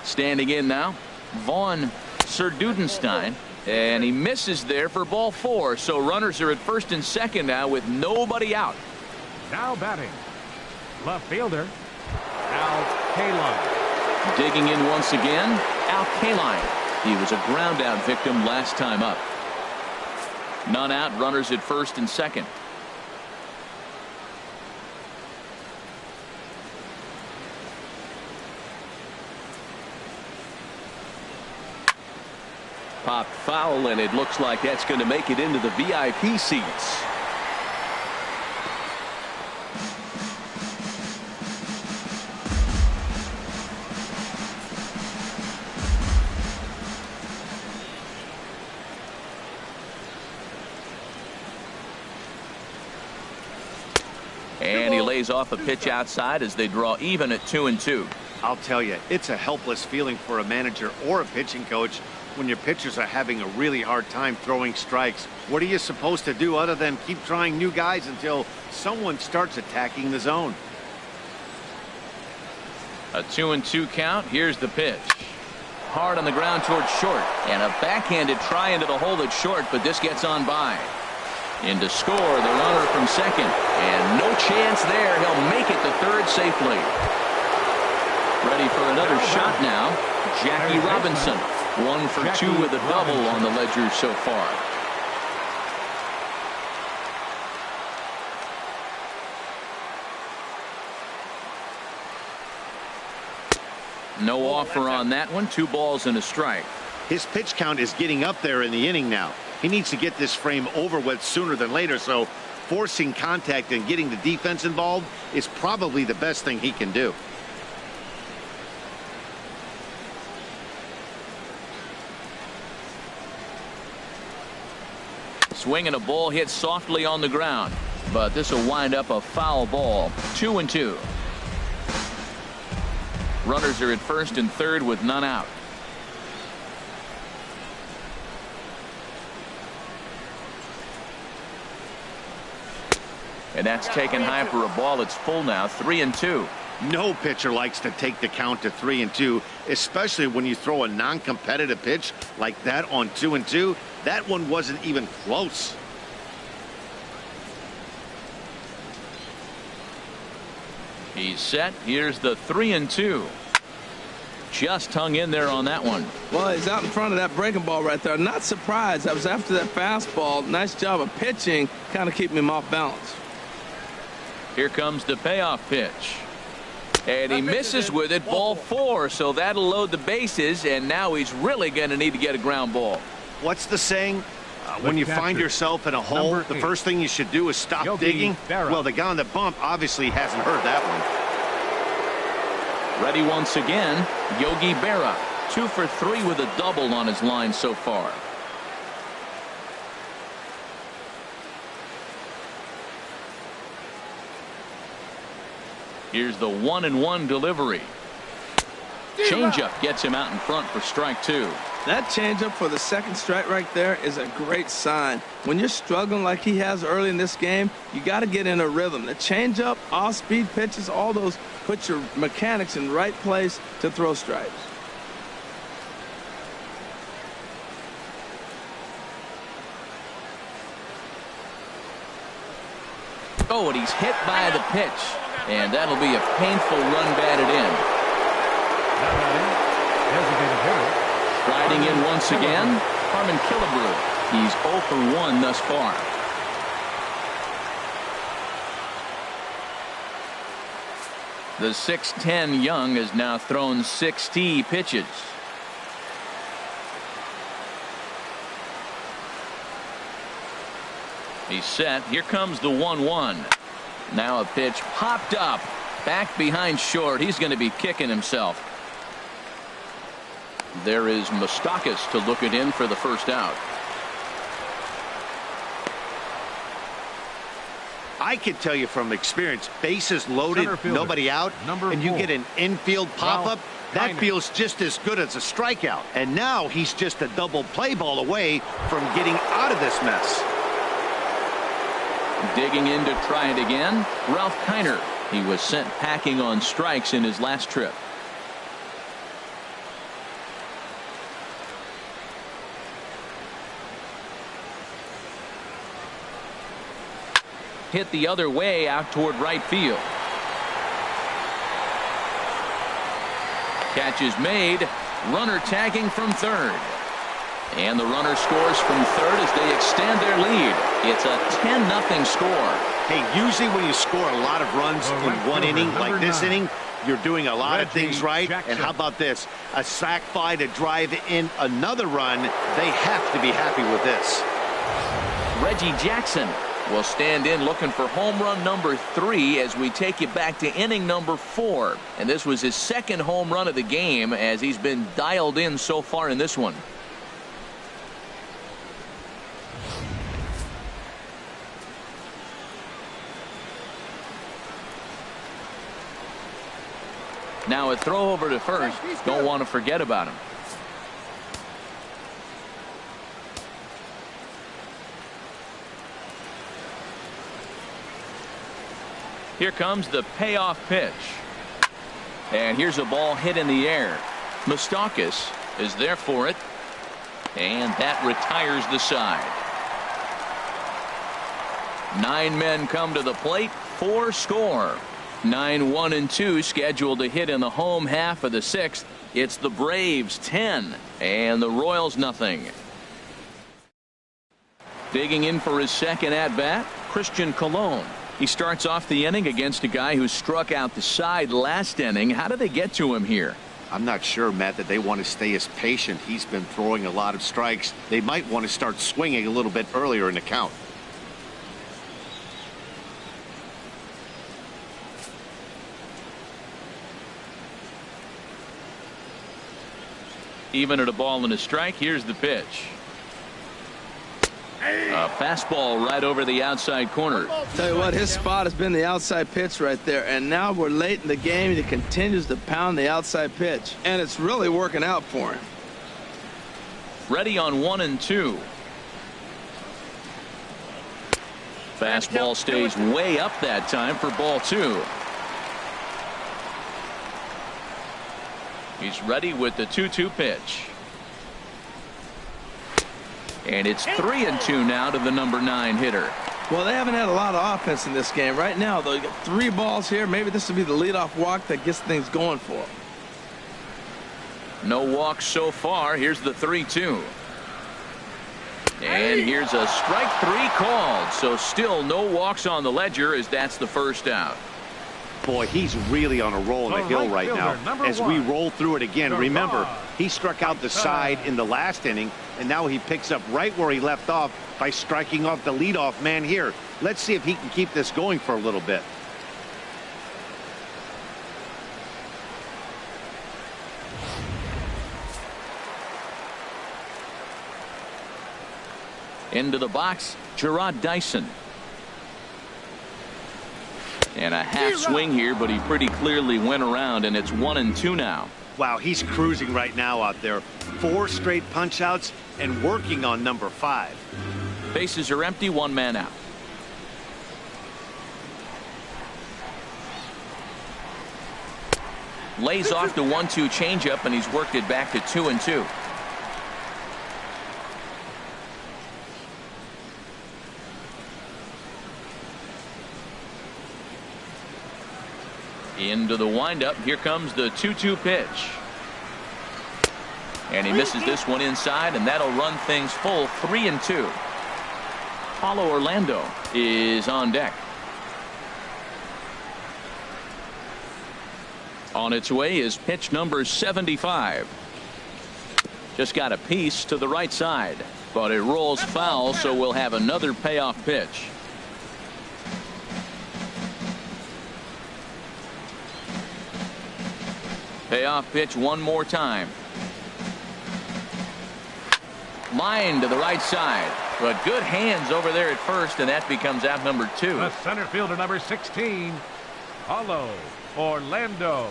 A: Standing in now, Vaughn Serdudenstein, and he misses there for ball 4. So runners are at first and second now with nobody out.
D: Now batting, left fielder, Al Kaline.
A: Digging in once again, Al Kaline. He was a ground out victim last time up. None out, runners at first and second. Popped foul, and it looks like that's going to make it into the VIP seats. And he lays off a pitch outside as they draw even at 2-2.
C: I'll tell you, it's a helpless feeling for a manager or a pitching coach when your pitchers are having a really hard time throwing strikes. What are you supposed to do other than keep trying new guys until someone starts attacking the zone?
A: A 2-2 count. Here's the pitch. Hard on the ground towards short, and a backhanded try into the hole at short, but this gets on by. In to score, the runner from second, and no chance there. He'll make it to third safely. Ready for another shot now, Jackie Robinson. 1 for 2 with a double on the ledger so far. No offer on that one. 2 balls and a strike.
C: His pitch count is getting up there in the inning now. He needs to get this frame over with sooner than later, so forcing contact and getting the defense involved is probably the best thing he can do.
A: Swing and a ball hit softly on the ground, but this will wind up a foul ball. 2-2. Runners are at first and third with none out. And that's taken high for a ball. It's full now. 3-2.
C: No pitcher likes to take the count to 3-2, especially when you throw a non-competitive pitch like that on 2-2. That one wasn't even close.
A: He's set. Here's the 3-2. Just hung in there on that one.
B: Well, he's out in front of that breaking ball right there. Not surprised. I was after that fastball. Nice job of pitching, kind of keeping him off balance.
A: Here comes the payoff pitch. And he misses with it, ball 4, so that'll load the bases, and now he's really going to need to get a ground ball.
C: What's the saying? When you find yourself in a hole, the first thing you should do is stop digging. Well, the guy on the bump obviously hasn't heard that one.
A: Ready once again, Yogi Berra. 2 for 3 with a double on his line so far. Here's the 1-1 delivery. Changeup gets him out in front for strike 2.
B: That changeup for the second strike right there is a great sign. When you're struggling like he has early in this game, you got to get in a rhythm. The changeup, off-speed pitches, all those put your mechanics in the right place to throw strikes.
A: Oh, and he's hit by the pitch. And that'll be a painful run batted in. Riding in once again, Harmon Killebrew. He's 0 for 1 thus far. The 6'10" Young has now thrown 60 pitches. He's set. Here comes the 1-1. Now a pitch popped up. Back behind short. He's going to be kicking himself. There is Moustakas to look it in for the first out.
C: I can tell you from experience, bases loaded, nobody out, and you get an infield pop-up, that feels just as good as a strikeout. And now he's just a double play ball away from getting out of this mess.
A: Digging in to try it again, Ralph Kiner. He was sent packing on strikes in his last trip. Hit the other way out toward right field. Catch is made. Runner tagging from third. And the runner scores from third as they extend their lead. It's a 10-0 score.
C: Hey, usually when you score a lot of runs in one inning, like this inning, you're doing a lot of things right. And how about this? A sac fly to drive in another run. They have to be happy with this.
A: Reggie Jackson will stand in looking for home run number 3 as we take you back to inning number 4. And this was his second home run of the game as he's been dialed in so far in this one. Now a throw over to first. Don't want to forget about him. Here comes the payoff pitch. And here's a ball hit in the air. Moustakas is there for it. And that retires the side. 9 men come to the plate. 4 score. 9-1-2 scheduled to hit in the home half of the 6th. It's the Braves 10 and the Royals nothing. Digging in for his second at bat, Christian Colon. He starts off the inning against a guy who struck out the side last inning. How did they get to him here?
C: I'm not sure, Matt, that they want to stay as patient. He's been throwing a lot of strikes. They might want to start swinging a little bit earlier in the count.
A: Even at a ball and a strike, here's the pitch. A fastball right over the outside corner.
B: Tell you what, his spot has been the outside pitch right there, and now we're late in the game and he continues to pound the outside pitch, and it's really working out for him.
A: Ready on 1-2. Fastball stays way up that time for ball 2. He's ready with the 2-2 pitch. And it's 3-2 now to the number 9 hitter.
B: Well, they haven't had a lot of offense in this game. Right now, though, you got 3 balls here. Maybe this will be the leadoff walk that gets things going for them.
A: No walks so far. Here's the 3-2. And here's a strike 3 called. So still no walks on the ledger as that's the first out.
C: Boy, he's really on a roll in the hill right now. As we roll through it again, remember, he struck out the side in the last inning, and now he picks up right where he left off by striking off the leadoff man here. Let's see if he can keep this going for a little bit.
A: Into the box, Gerard Dyson. And a half swing here, but he pretty clearly went around, and it's 1-2 now.
C: Wow, he's cruising right now out there. 4 straight punch outs and working on number 5.
A: Bases are empty, 1 man out. Lays off the 1-2 changeup, and he's worked it back to 2-2. Into the windup. Here comes the 2-2 pitch. And he misses this one inside, and that'll run things full. 3-2. Paulo Orlando is on deck. On its way is pitch number 75. Just got a piece to the right side, but it rolls foul, so we'll have another payoff pitch. Payoff pitch one more time. Line to the right side, but good hands over there at first, and that becomes out number 2.
D: The center fielder, number 16, Paulo Orlando.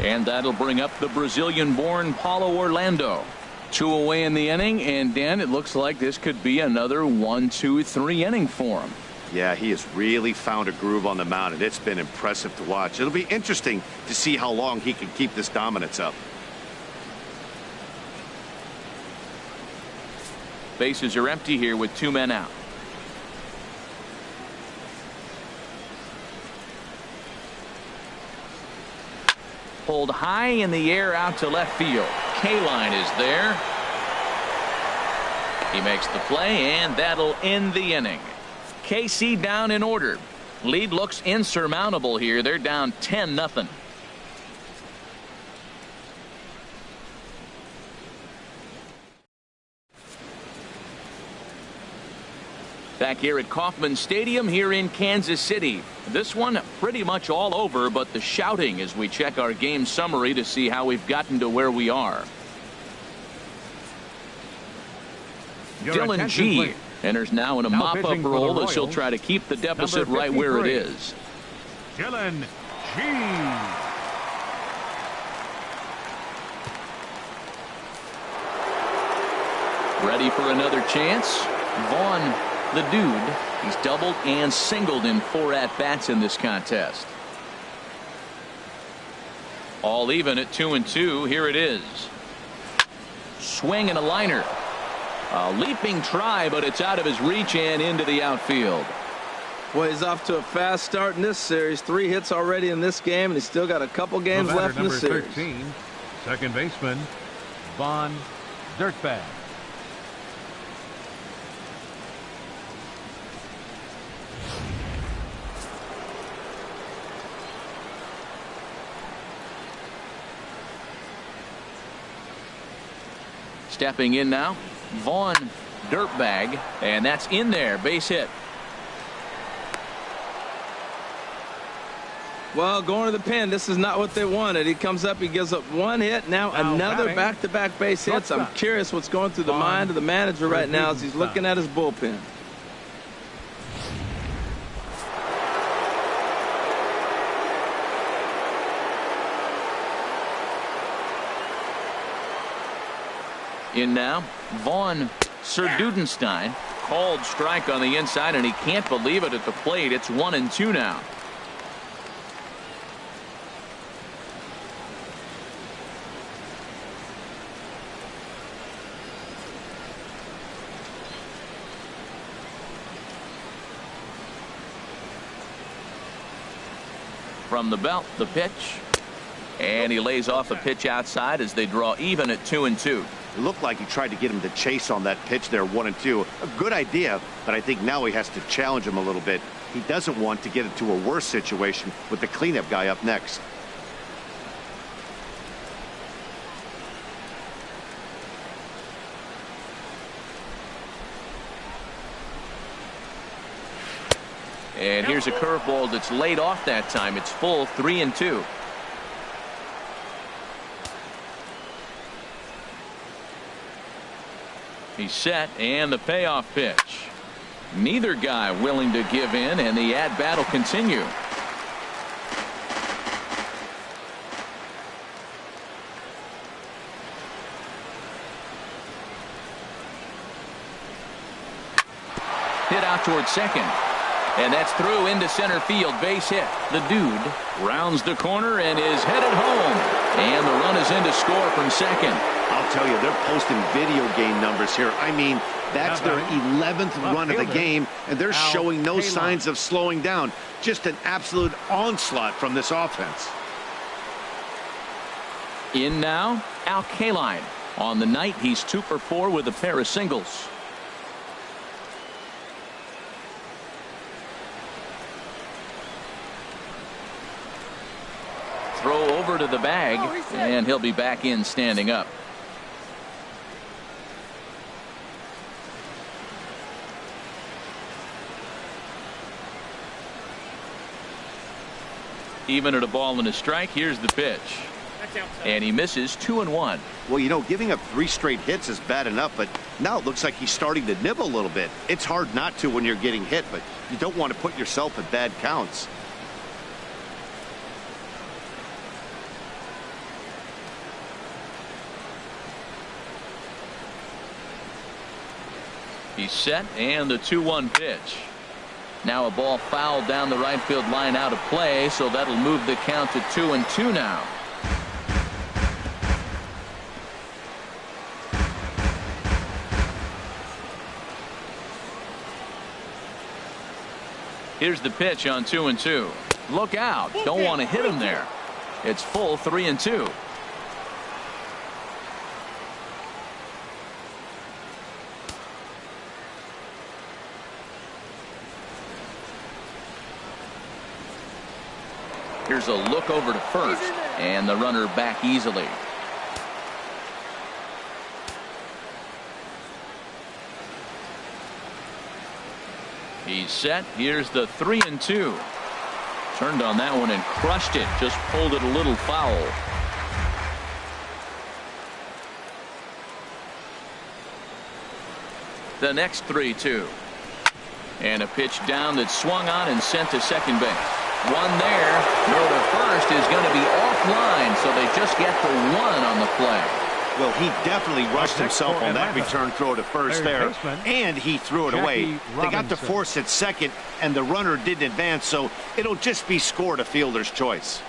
A: And that'll bring up the Brazilian-born Paulo Orlando. 2 away in the inning, and Dan, it looks like this could be another 1-2-3 inning for him.
C: Yeah, he has really found a groove on the mound, and it's been impressive to watch. It'll be interesting to see how long he can keep this dominance up.
A: Bases are empty here with 2 men out. Pulled high in the air out to left field. K-line is there. He makes the play, and that'll end the inning. KC down in order. Lead looks insurmountable here. They're down 10-0. Back here at Kauffman Stadium here in Kansas City. This one pretty much all over, but the shouting as we check our game summary to see how we've gotten to where we are. Dylan G enters now in a mop-up role as he'll try to keep the deficit right where it is.
D: Dylan G.
A: Ready for another chance. Vaughn, the dude, he's doubled and singled in 4 at-bats in this contest. All even at 2-2. Here it is. Swing and a liner. A leaping try, but it's out of his reach and into the outfield.
B: Well, he's off to a fast start in this series. 3 hits already in this game, and he's still got a couple games left in the series.
D: 13, second baseman, Von Dirtbag.
A: Stepping in now, Vaughn Dirtbag, and that's in there. Base hit.
B: Well, going to the pen, this is not what they wanted. He comes up, he gives up 1 hit, now another back-to-back base hits. I'm curious what's going through the mind of the manager right now as he's looking at his bullpen.
A: In now, Vaughn Serdudenstein, called strike on the inside, and he can't believe it at the plate. It's 1-2 now. From the belt, the pitch, and he lays off a pitch outside as they draw even at 2-2.
C: It looked like he tried to get him to chase on that pitch there, 1-2. A good idea, but I think now he has to challenge him a little bit. He doesn't want to get into a worse situation with the cleanup guy up next.
A: And here's a curveball that's laid off that time. It's full, 3-2. He's set, and the payoff pitch. Neither guy willing to give in, and the at-bat will continue. Hit out towards second. And that's through into center field. Base hit. The dude rounds the corner and is headed home. And the run is in to score from second.
C: I'll tell you, they're posting video game numbers here. I mean, that's their 11th run of the game, and they're showing no signs of slowing down. Just an absolute onslaught from this offense.
A: In now, Al Kaline. On the night, he's 2 for 4 with a pair of singles. over to the bag, and he'll be back in standing up. Even at a ball and a strike, here's the pitch. And he misses 2-1.
C: Well, you know, giving up 3 straight hits is bad enough, but now it looks like he's starting to nibble a little bit. It's hard not to when you're getting hit, but you don't want to put yourself at bad counts.
A: He's set, and the 2-1 pitch. Now a ball fouled down the right field line out of play, so that'll move the count to 2-2 now. Here's the pitch on 2-2. Look out. Don't want to hit him there. It's full 3-2. Here's a look over to first, and the runner back easily. He's set. Here's the 3-2. Turned on that one and crushed it. Just pulled it a little foul. The next 3-2. And a pitch down that swung on and sent to second base. One there. Throw to first is going to be offline, so they just get the 1 on the play.
C: Well, he definitely rushed himself on that return throw to first there, and he threw it away. They got to force at second, and the runner didn't advance, so it'll just be scored a fielder's choice.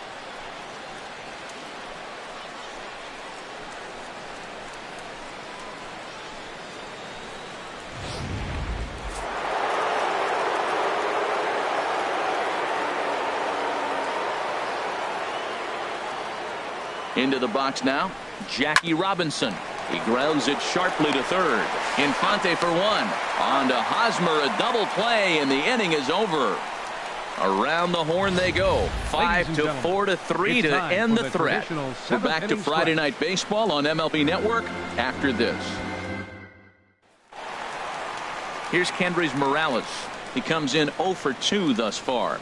A: Into the box now, Jackie Robinson. He grounds it sharply to third. Infante for 1. On to Hosmer, a double play, and the inning is over. Around the horn they go. 5-4-3 to end the threat. We're back to Friday Night Baseball on MLB Network after this. Here's Kendrys Morales. He comes in 0 for 2 thus far.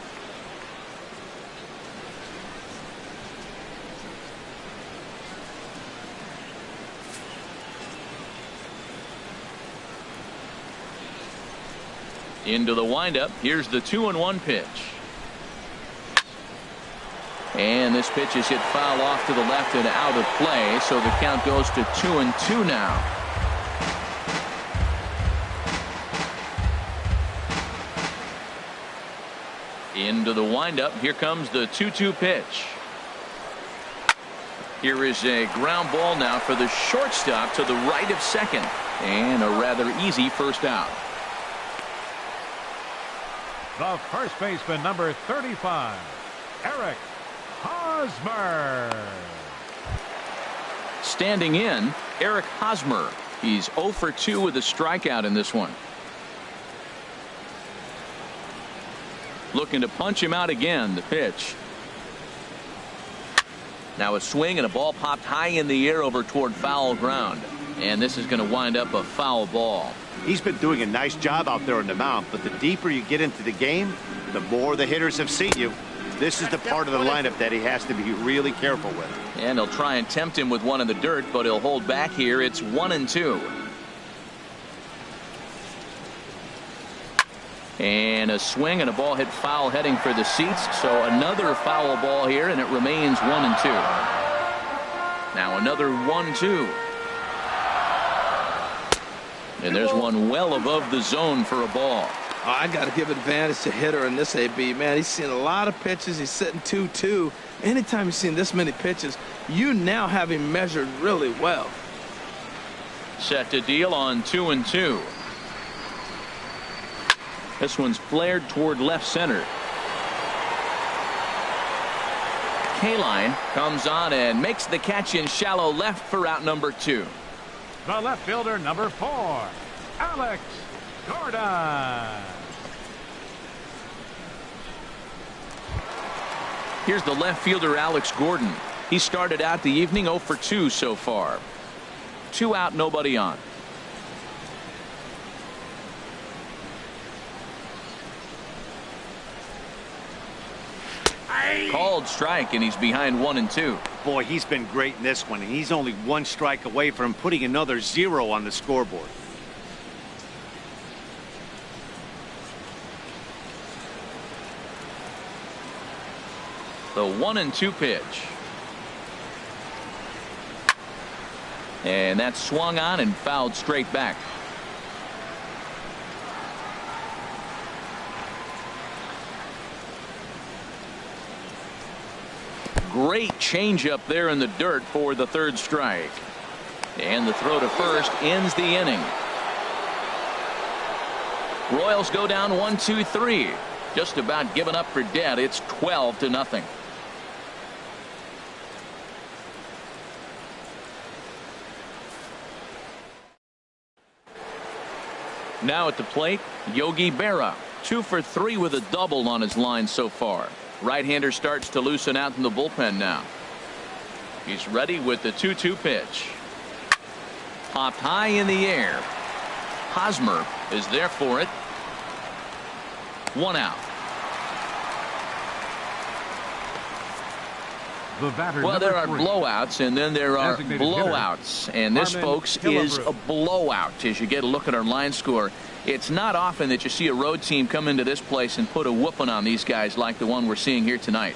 A: Into the windup. Here's the 2-1 pitch. And this pitch is hit foul off to the left and out of play, so the count goes to 2-2 now. Into the windup. Here comes the 2-2 pitch. Here is a ground ball now for the shortstop to the right of second, and a rather easy first out.
D: The first baseman, number 35, Eric Hosmer.
A: Standing in, Eric Hosmer. He's 0 for 2 with a strikeout in this one. Looking to punch him out again. The pitch. Now a swing and a ball popped high in the air over toward foul ground. And this is going to wind up a foul ball.
C: He's been doing a nice job out there on the mound, but the deeper you get into the game, the more the hitters have seen you. This is the part of the lineup that he has to be really careful with.
A: And he'll try and tempt him with one in the dirt, but he'll hold back here. It's 1-2. And a swing and a ball hit foul heading for the seats. So another foul ball here, and it remains 1-2. Now another 1-2. And there's one well above the zone for a ball.
B: Oh, I got to give advantage to hitter in this AB, man. He's seen a lot of pitches. He's sitting 2-2. Anytime you've seen this many pitches, you now have him measured really well.
A: Set to deal on 2-2. This one's flared toward left center. Kaline comes on and makes the catch in shallow left for out number 2.
D: The left fielder, number 4, Alex Gordon.
A: Here's the left fielder, Alex Gordon. He started out the evening 0 for 2 so far. 2 out, nobody on. Called strike, and he's behind 1-2.
C: Boy, he's been great in this one, and he's only 1 strike away from putting another 0 on the scoreboard.
A: The 1-2 pitch. And that's swung on and fouled straight back. Great changeup there in the dirt for the 3rd strike. And the throw to first ends the inning. Royals go down 1-2-3. Just about given up for dead. It's 12-0. Now at the plate, Yogi Berra. 2 for 3 with a double on his line so far. Right-hander starts to loosen out in the bullpen now. He's ready with the 2-2 pitch. Popped high in the air. Hosmer is there for it. 1 out. Well, there are blowouts, and then there are blowouts. And this, folks, is a blowout as you get a look at our line score. It's not often that you see a road team come into this place and put a whooping on these guys like the one we're seeing here tonight.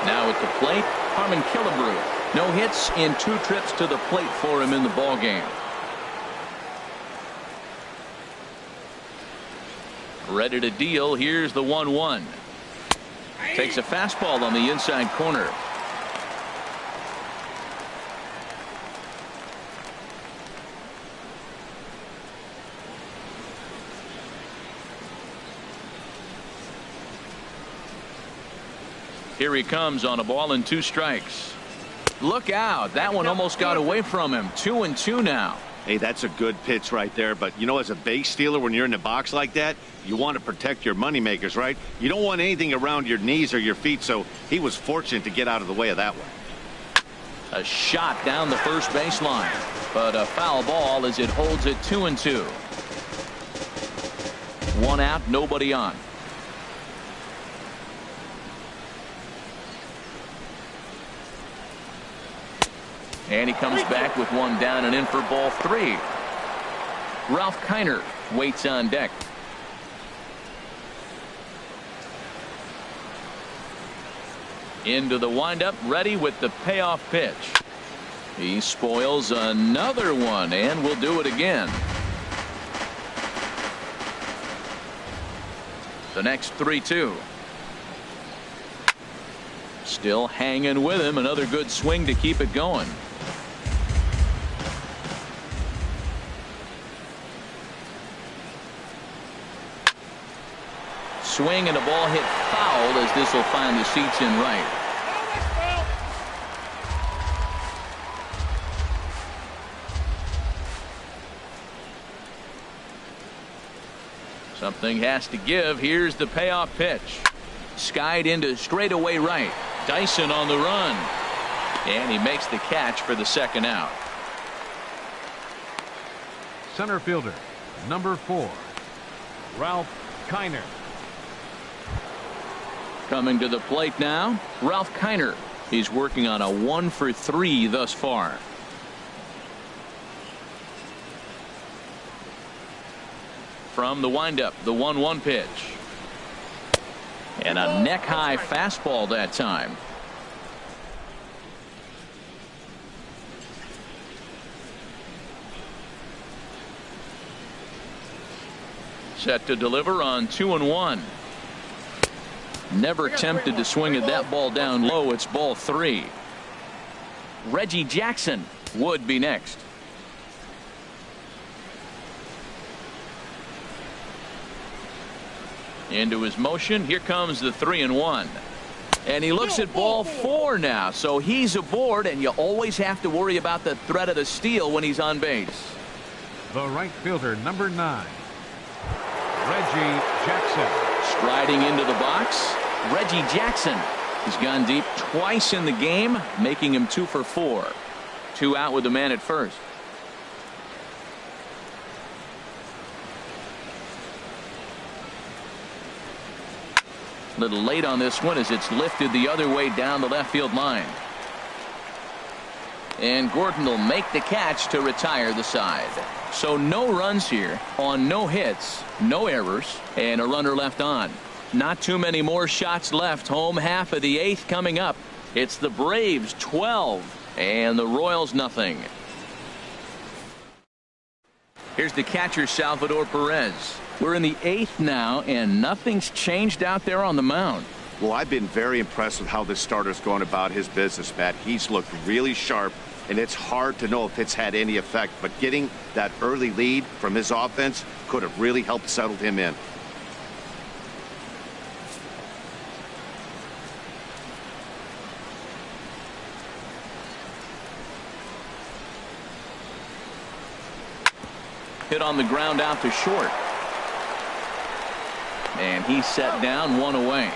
A: Now at the plate, Harmon Killebrew. No hits in 2 trips to the plate for him in the ballgame. Ready to deal. Here's the 1-1. Takes a fastball on the inside corner. Here he comes on a ball and 2 strikes. Look out. That one almost got away from him. 2-2 now.
C: Hey, that's a good pitch right there. But, you know, as a base stealer, when you're in the box like that, you want to protect your moneymakers, right? You don't want anything around your knees or your feet, so he was fortunate to get out of the way of that one.
A: A shot down the first baseline, but a foul ball as it holds it 2-2. 1 out, nobody on. And he comes back with 1 down and in for ball 3. Ralph Kiner waits on deck. Into the windup, ready with the payoff pitch. He spoils another one and will do it again. The next 3-2. Still hanging with him. Another good swing to keep it going. Swing and a ball hit foul as this will find the seats in right. Something has to give. Here's the payoff pitch. Skied into straightaway right. Dyson on the run. And he makes the catch for the 2nd out.
D: Center fielder, number 4, Ralph Kiner.
A: Coming to the plate now, Ralph Kiner. He's working on a 1 for 3 thus far. From the windup, the 1-1 pitch. And a neck-high fastball that time. Set to deliver on 2-1. Never tempted to swing at that ball down low. It's ball 3. Reggie Jackson would be next. Into his motion. Here comes the 3-1. And he looks at ball 4 now. So he's aboard, and you always have to worry about the threat of the steal when he's on base.
D: The right fielder, number 9, Reggie Jackson.
A: Striding into the box, Reggie Jackson. He's gone deep twice in the game, making him 2 for 4. 2 out with the man at first. Little late on this one as it's lifted the other way down the left field line. And Gordon will make the catch to retire the side. So no runs here on no hits, no errors, and a runner left on. Not too many more shots left. Home half of the 8th coming up. It's the Braves 12 and the Royals nothing. Here's the catcher, Salvador Perez. We're in the 8th now, and nothing's changed out there on the mound.
C: Well, I've been very impressed with how this starter's going about his business, Matt. He's looked really sharp, and it's hard to know if it's had any effect. But getting that early lead from his offense could have really helped settle him in.
A: Hit on the ground out to short. And he's set down, 1 away.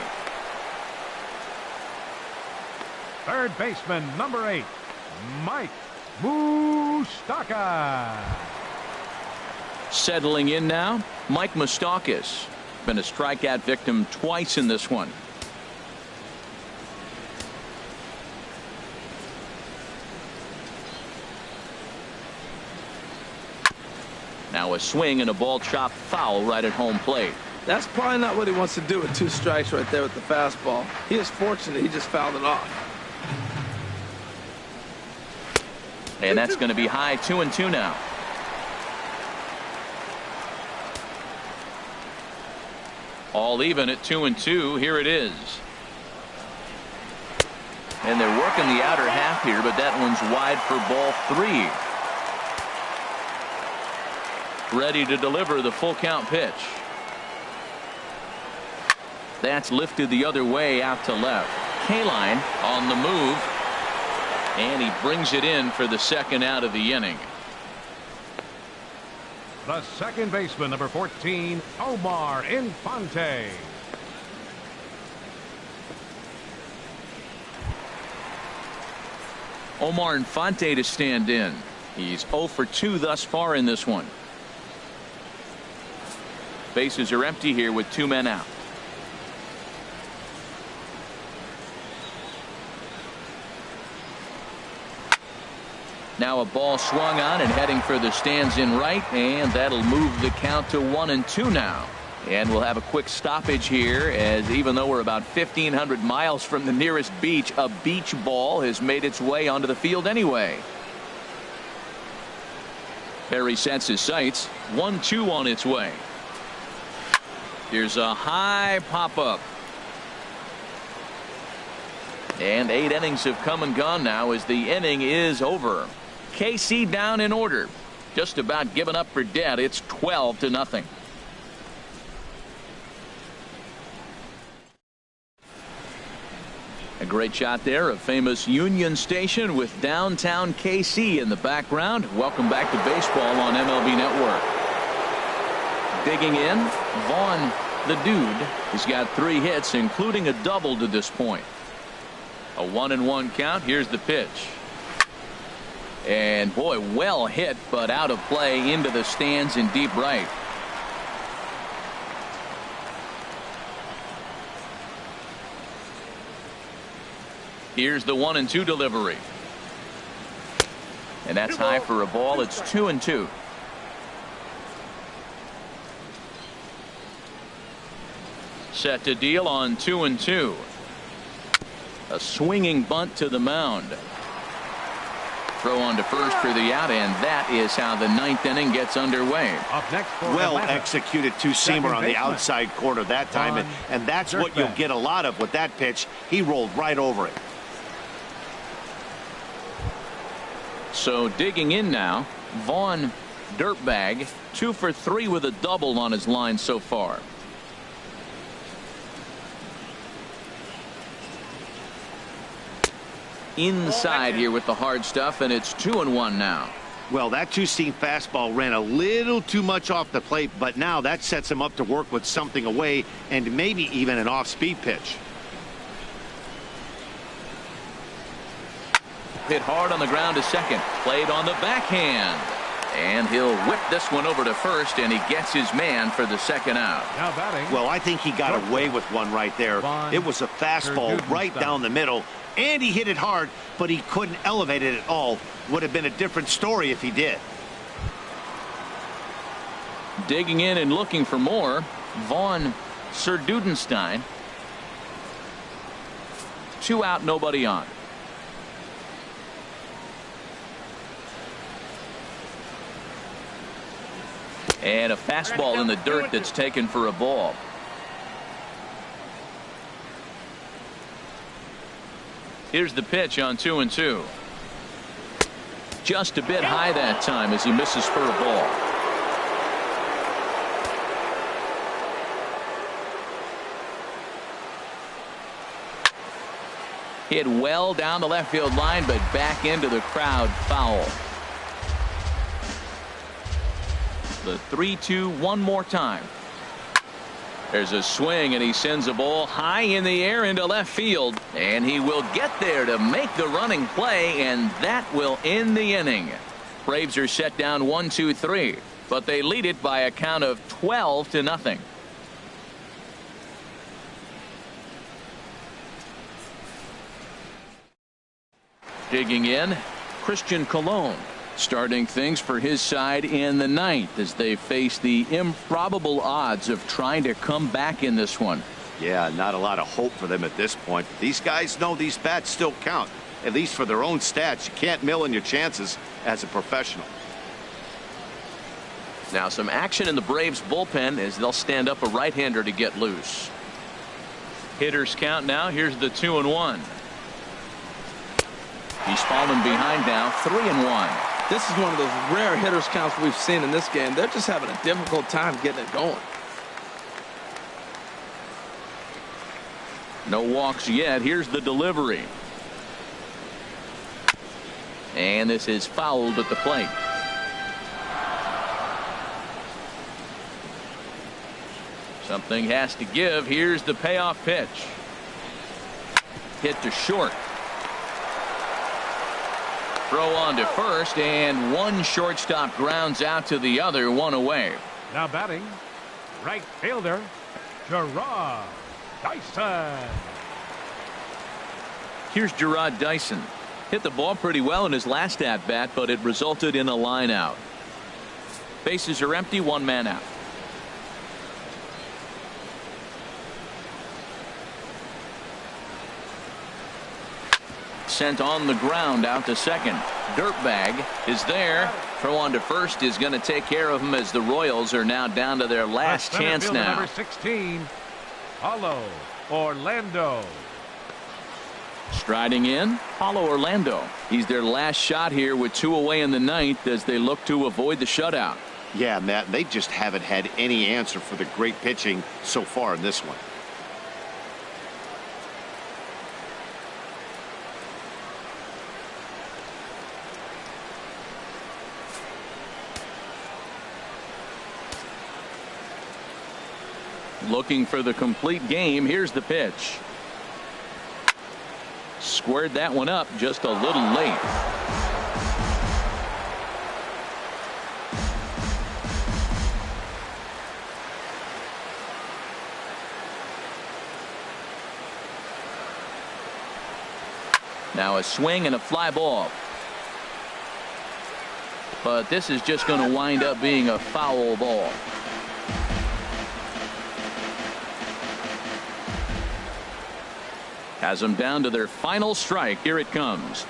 D: Third baseman, number 8, Mike Moustakas.
A: Settling in now, Mike Moustakas. Been a strikeout victim twice in this one. Now a swing and a ball chopped foul right at home plate.
B: That's probably not what he wants to do with 2 strikes right there with the fastball. He is fortunate he just fouled it off.
A: And that's going to be high, 2-2 now. All even at 2-2. Here it is. And they're working the outer half here, but that one's wide for ball 3. Ready to deliver the full count pitch. That's lifted the other way out to left. Kaline on the move. And he brings it in for the 2nd out of the inning.
D: The second baseman, number 14, Omar Infante.
A: Omar Infante to stand in. He's 0 for 2 thus far in this one. Bases are empty here with 2 men out. Now a ball swung on and heading for the stands in right, and that'll move the count to 1-2 now. And we'll have a quick stoppage here, as even though we're about 1,500 miles from the nearest beach, a beach ball has made its way onto the field anyway. Perry sets his sights. 1-2 on its way. Here's a high pop-up. And 8 innings have come and gone now as the inning is over. KC down in order. Just about given up for dead. It's 12-0. A great shot there of famous Union Station with downtown KC in the background. Welcome back to baseball on MLB Network. Digging in, Vaughn, the dude, has got 3 hits, including a double to this point. A 1-1 count. Here's the pitch. And boy, well hit, but out of play into the stands in deep right. Here's the 1-2 delivery. And that's high for a ball. It's 2-2. Set to deal on 2-2. A swinging bunt to the mound. Throw on to first for the out, and that is how the 9th inning gets underway.
D: Up next for
C: Well
D: Atlanta,
C: executed two-seamer on the outside corner that time, and that's what you'll get a lot of with that pitch. He rolled right over it.
A: So digging in now, Vaughn Dirtbag, 2 for 3 with a double on his line so far. Inside here with the hard stuff, and it's 2-1 now.
C: Well, that two-seam fastball ran a little too much off the plate, but now that sets him up to work with something away and maybe even an off-speed pitch.
A: hit hard on the ground to second. Played on the backhand. And he'll whip this one over to first, and he gets his man for the second out.
D: Now batting.
C: Well, I think he got away with one right there. It was a fastball right down the middle, and he hit it hard, but he couldn't elevate it at all. Would have been a different story if he did.
A: Digging in and looking for more, Vaughn Serdudenstein. 2 out, nobody on. And a fastball in the dirt that's taken for a ball. Here's the pitch on 2-2. Just a bit high that time as he misses for a ball. Hit well down the left field line, but back into the crowd foul. The 3-2 one more time. There's a swing, and he sends a ball high in the air into left field, and he will get there to make the running play, and that will end the inning. Braves are set down 1-2-3, but they lead it by a count of 12-0. Digging in, Christian Colon. Starting things for his side in the ninth as they face the improbable odds of trying to come back in this one.
C: Yeah, not a lot of hope for them at this point. These guys know these bats still count, at least for their own stats. You can't mill in your chances as a professional.
A: Now some action in the Braves bullpen as they'll stand up a right-hander to get loose. Hitters count now. Here's the 2-1. He's fallen behind now, 3-1.
B: This is one of those rare hitters counts we've seen in this game. They're just having a difficult time getting it going.
A: No walks yet. Here's the delivery. And this is fouled at the plate. Something has to give. Here's the payoff pitch. Hit to short. Throw on to first, and one shortstop grounds out to the other, one away.
D: Now batting, right fielder, Gerard Dyson.
A: Here's Gerard Dyson. Hit the ball pretty well in his last at-bat, but it resulted in a line out. Bases are empty, one man out. Sent on the ground out to second. Dirtbag is there. Throw on to first is going to take care of him as the Royals are now down to their last chance now.
D: Number 16, Paulo Orlando.
A: Striding in, Paulo Orlando. He's their last shot here with 2 away in the ninth as they look to avoid the shutout.
C: Yeah, Matt, they just haven't had any answer for the great pitching so far in this one.
A: Looking for the complete game. Here's the pitch. Squared that one up just a little late. Now a swing and a fly ball. But this is just going to wind up being a foul ball. Has them down to their final strike. Here it comes.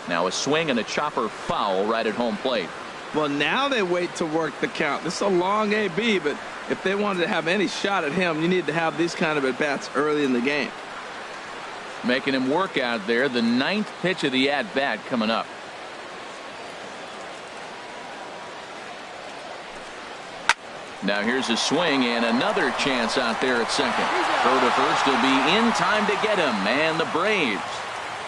A: Now a swing and a chopper foul right at home plate.
B: Well, now they wait to work the count. This is a long AB, but if they wanted to have any shot at him, you need to have these kind of at-bats early in the game.
A: Making him work out there. The 9th pitch of the at-bat coming up. Now here's a swing and another chance out there at second. Throw to first will be in time to get him. And the Braves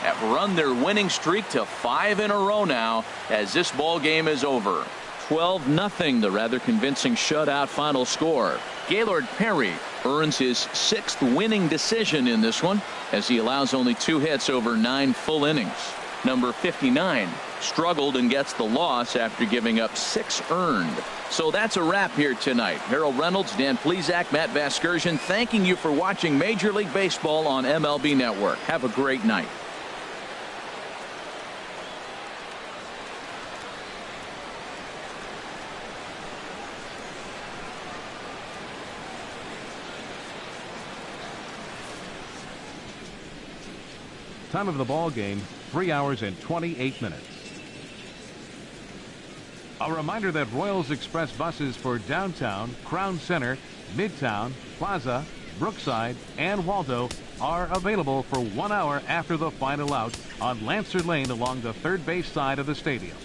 A: have run their winning streak to 5 in a row now as this ball game is over. 12-0, the rather convincing shutout final score. Gaylord Perry earns his 6th winning decision in this one as he allows only 2 hits over 9 full innings. Number 59 struggled and gets the loss after giving up 6 earned. So that's a wrap here tonight. Harold Reynolds, Dan Plesac, Matt Vasgersian, thanking you for watching Major League Baseball on MLB Network. Have a great night.
D: Time of the ball game, 3 hours and 28 minutes. A reminder that Royals Express buses for downtown, Crown Center, Midtown, Plaza, Brookside, and Waldo are available for 1 hour after the final out on Lancer Lane along the third base side of the stadium.